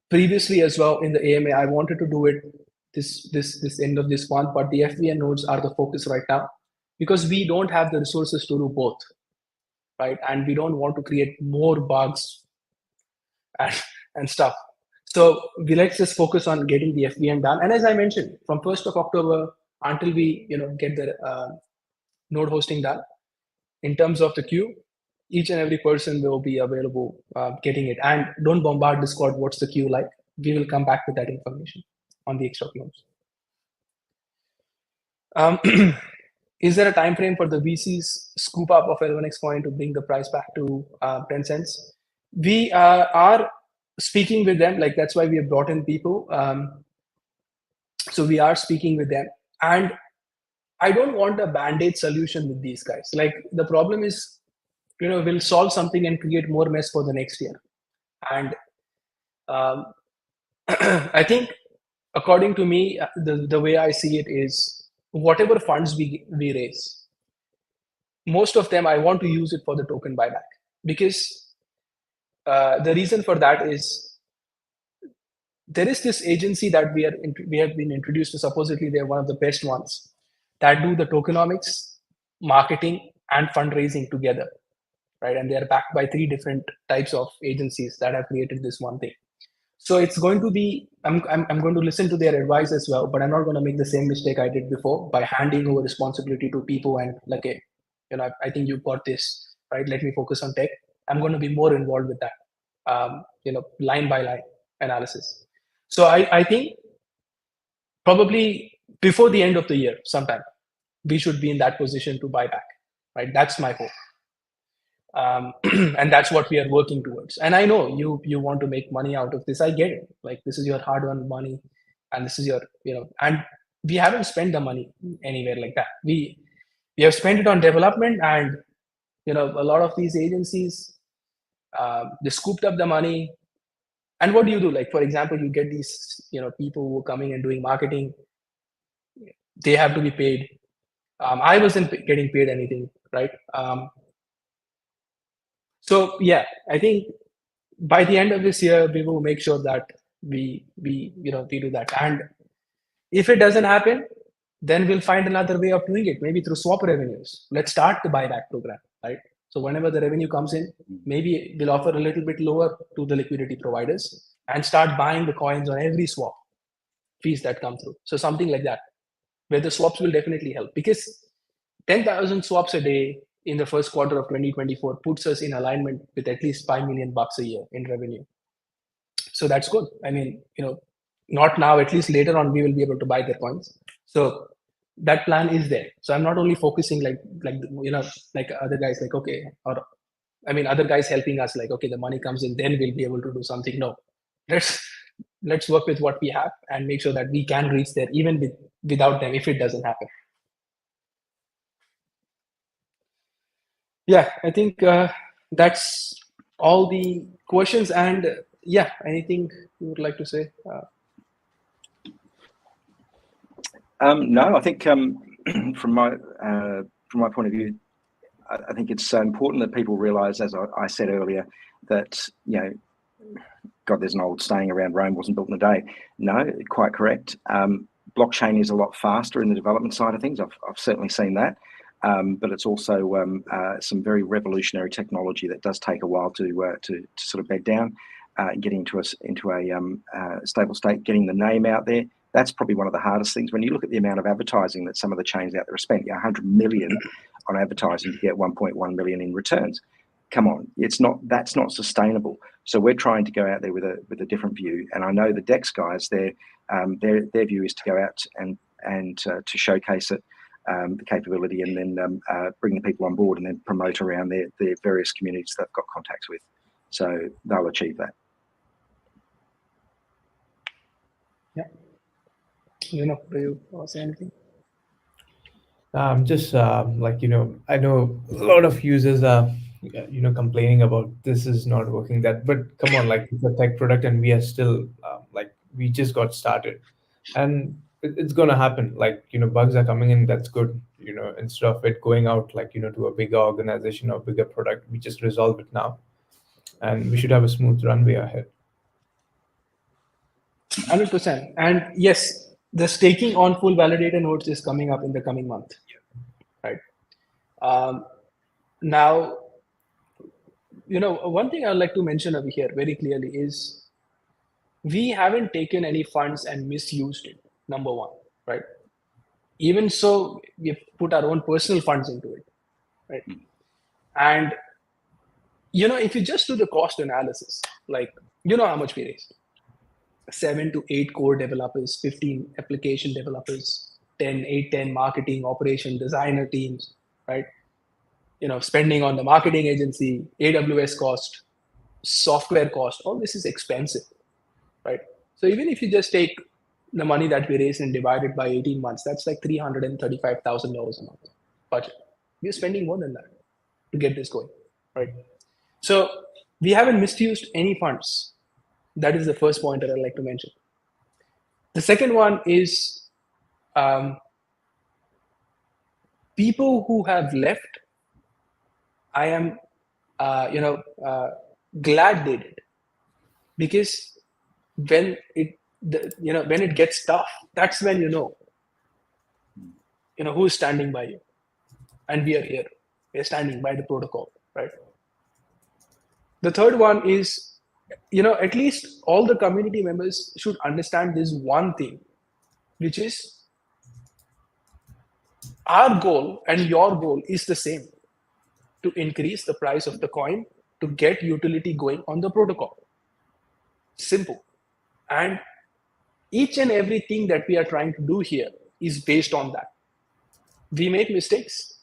previously as well in the AMA, I wanted to do it this end of this month, but the FVN nodes are the focus right now, because we don't have the resources to do both, right? And we don't want to create more bugs and stuff. So let's just focus on getting the FVN done. And as I mentioned, from 1st of October until we get the node hosting done, in terms of the queue, each and every person will be available getting it. And don't bombard Discord, what's the queue like? We will come back with that information on the extra clones. Is there a time frame for the VC's scoop up of L1X coin to bring the price back to 10 cents? We are speaking with them, like that's why we have brought in people. So we are speaking with them. And I don't want a band-aid solution with these guys. Like the problem is, we'll solve something and create more mess for the next year. And I think, according to me, the way I see it is, whatever funds we raise, most of them I want to use it for the token buyback, because the reason for that is there is this agency that we have been introduced to. Supposedly they're one of the best ones that do the tokenomics, marketing, and fundraising together, right? And they are backed by 3 different types of agencies that have created this one thing. So it's going to be, I'm going to listen to their advice as well, but I'm not going to make the same mistake I did before by handing over responsibility to people and like, hey, I think you've got this, right? Let me focus on tech. I'm going to be more involved with that, line by line analysis. So I think probably before the end of the year, sometime, we should be in that position to buy back, right? That's my hope. And that's what we are working towards. And I know you want to make money out of this. I get it. Like, this is your hard-earned money, and this is your, and we haven't spent the money anywhere like that. We have spent it on development, and a lot of these agencies, they scooped up the money. And what do you do? Like, for example, you get these people who are coming and doing marketing. They have to be paid. I wasn't getting paid anything, right? So yeah, I think by the end of this year, we will make sure that we do that. And if it doesn't happen, then we'll find another way of doing it, maybe through swap revenues. Let's start the buyback program, right? So whenever the revenue comes in, maybe we'll offer a little bit lower to the liquidity providers and start buying the coins on every swap fees that come through. So something like that, where the swaps will definitely help, because 10,000 swaps a day in the first quarter of 2024 puts us in alignment with at least $5 million a year in revenue. So that's good. I mean, not now, at least later on, we will be able to buy their coins. So that plan is there. So I'm not only focusing like other guys, like, okay, or I mean, other guys helping us, like, okay, the money comes in, then we'll be able to do something. No, let's work with what we have and make sure that we can reach there even without them if it doesn't happen. Yeah, I think that's all the questions. And yeah, anything you would like to say? No, I think from my point of view, I think it's important that people realize, as I said earlier, that God, there's an old saying around Rome wasn't built in a day. No, quite correct. Blockchain is a lot faster in the development side of things. I've certainly seen that. But it's also some very revolutionary technology that does take a while to sort of bed down, getting into a stable state, getting the name out there. That's probably one of the hardest things. When you look at the amount of advertising that some of the chains out there have spent, 100 million on advertising to get 1.1 million in returns. Come on, that's not sustainable. So we're trying to go out there with a different view. And I know the DEX guys, their view is to go out and to showcase it. The capability, and then bring the people on board and then promote around their various communities they've got contacts with. So they'll achieve that. Yeah. Do you say anything? Just I know a lot of users are complaining about this is not working, that, but come on, like, it's a tech product and we are still we just got started, and it's gonna happen. Like, bugs are coming in, that's good. Instead of it going out to a bigger organization or bigger product, we just resolve it now, and we should have a smooth runway ahead. 100%. And yes, the staking on full validator nodes is coming up in the coming month, right? Now, one thing I'd like to mention over here very clearly is we haven't taken any funds and misused it, number one, right? Even so, we've put our own personal funds into it, right? And if you just do the cost analysis, like how much we raised: 7 to 8 core developers, 15 application developers, 10 marketing, operation, designer teams, right? Spending on the marketing agency, AWS cost, software cost, all this is expensive, right? So even if you just take the money that we raised and divide it by 18 months, that's like $335,000 a month budget. We're spending more than that to get this going, right? So we haven't misused any funds. That is the first point that I'd like to mention. The second one is people who have left. I am, glad they did, because when it gets tough, that's when who's standing by you, and we are here. We're standing by the protocol, right? The third one is, at least all the community members should understand this one thing, which is our goal and your goal is the same: to increase the price of the coin, to get utility going on the protocol. Simple. And each and everything that we are trying to do here is based on that. We make mistakes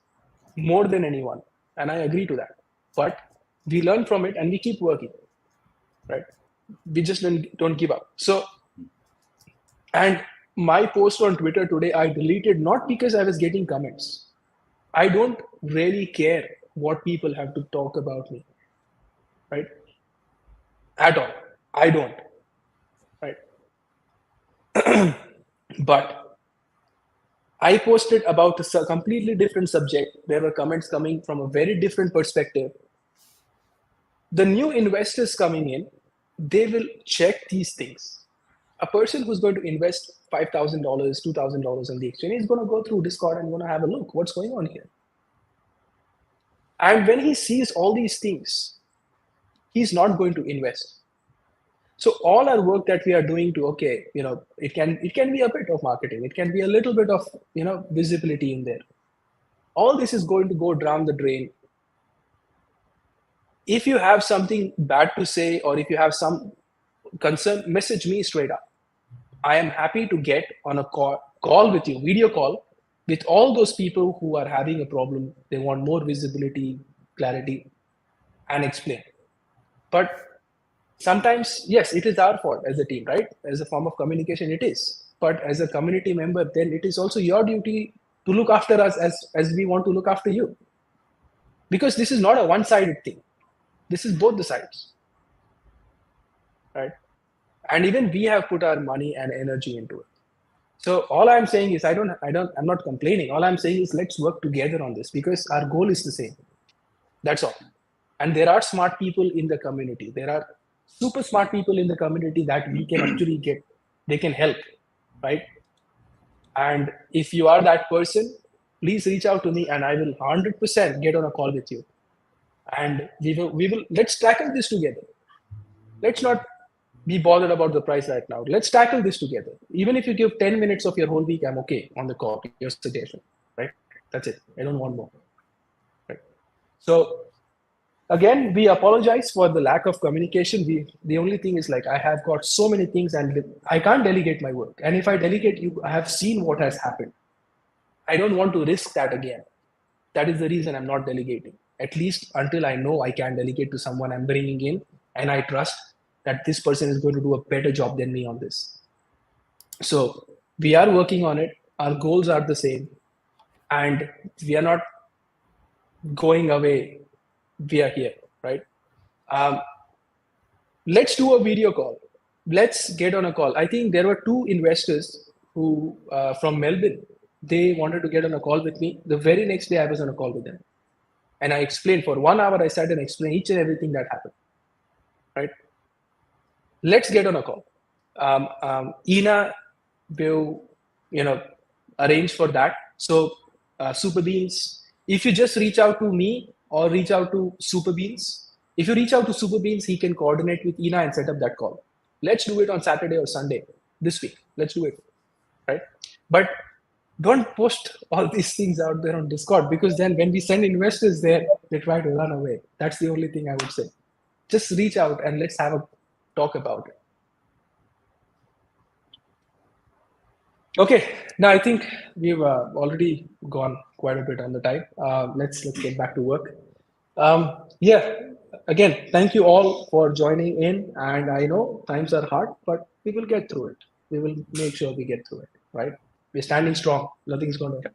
more than anyone, and I agree to that. But we learn from it and we keep working, right? We just don't give up. So, and my post on Twitter today, I deleted not because I was getting comments. I don't really care what people have to talk about me, right? At all. I don't, right? But I posted about a completely different subject. There were comments coming from a very different perspective. The new investors coming in, they will check these things. A person who's going to invest $5,000, $2,000 on the exchange is going to go through Discord and going to have a look. What's going on here? And when he sees all these things, he's not going to invest. So all our work that we are doing to, it can be a bit of marketing. It can be a little bit of, visibility in there. All this is going to go down the drain. If you have something bad to say, or if you have some concern, message me straight up. I am happy to get on a call with you, video call, with all those people who are having a problem. They want more visibility, clarity, and explain. But sometimes, yes, it is our fault as a team, right? As a form of communication, it is. But as a community member, then it is also your duty to look after us as we want to look after you. Because this is not a one-sided thing. This is both the sides, right? And even we have put our money and energy into it. So all I'm saying is, I'm not complaining. All I'm saying is, let's work together on this, because our goal is the same. That's all. And there are smart people in the community. There are super smart people in the community that we can actually get. They can help, right? And if you are that person, please reach out to me, and I will 100% get on a call with you. And we will let's tackle this together. Let's not be bothered about the price right now. Let's tackle this together. Even if you give 10 minutes of your whole week, I'm okay on the call, your suggestion, right? That's it. I don't want more, right? So again, we apologize for the lack of communication. The only thing is, I have got so many things and I can't delegate my work. And if I delegate, I have seen what has happened. I don't want to risk that again. That is the reason I'm not delegating. At least until I know I can delegate to someone I'm bringing in, and I trust that this person is going to do a better job than me on this. So we are working on it. Our goals are the same, and we are not going away. We are here, right? Let's do a video call. Let's get on a call. I think there were 2 investors who from Melbourne. They wanted to get on a call with me. The very next day, I was on a call with them. And I explained for 1 hour, I sat and explained each and everything that happened, right? Let's get on a call. Ina will, arrange for that. So Super Beans, if you just reach out to me or reach out to Super Beans, if you reach out to Super Beans, he can coordinate with Ina and set up that call. Let's do it on Saturday or Sunday this week. Let's do it, right? But don't post all these things out there on Discord, because then when we send investors there, they try to run away. That's the only thing I would say. Just reach out and let's have a talk about it. Okay, now I think we've already gone quite a bit on the time. Let's get back to work. Yeah, again, thank you all for joining in. And I know times are hard, but we will get through it. We will make sure we get through it, right? We're standing strong. Nothing's going to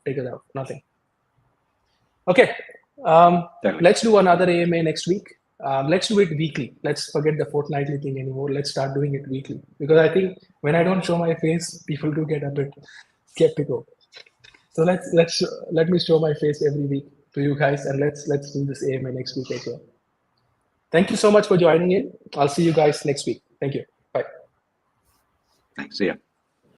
take us out. Nothing. Okay, let's do another AMA next week. Let's do it weekly. Let's forget the fortnightly thing anymore. Let's start doing it weekly, because I think when I don't show my face, people do get a bit skeptical. So let me show my face every week to you guys, and let's do this AMA next week as well. Thank you so much for joining in. I'll see you guys next week. Thank you. Bye. Thanks. See ya.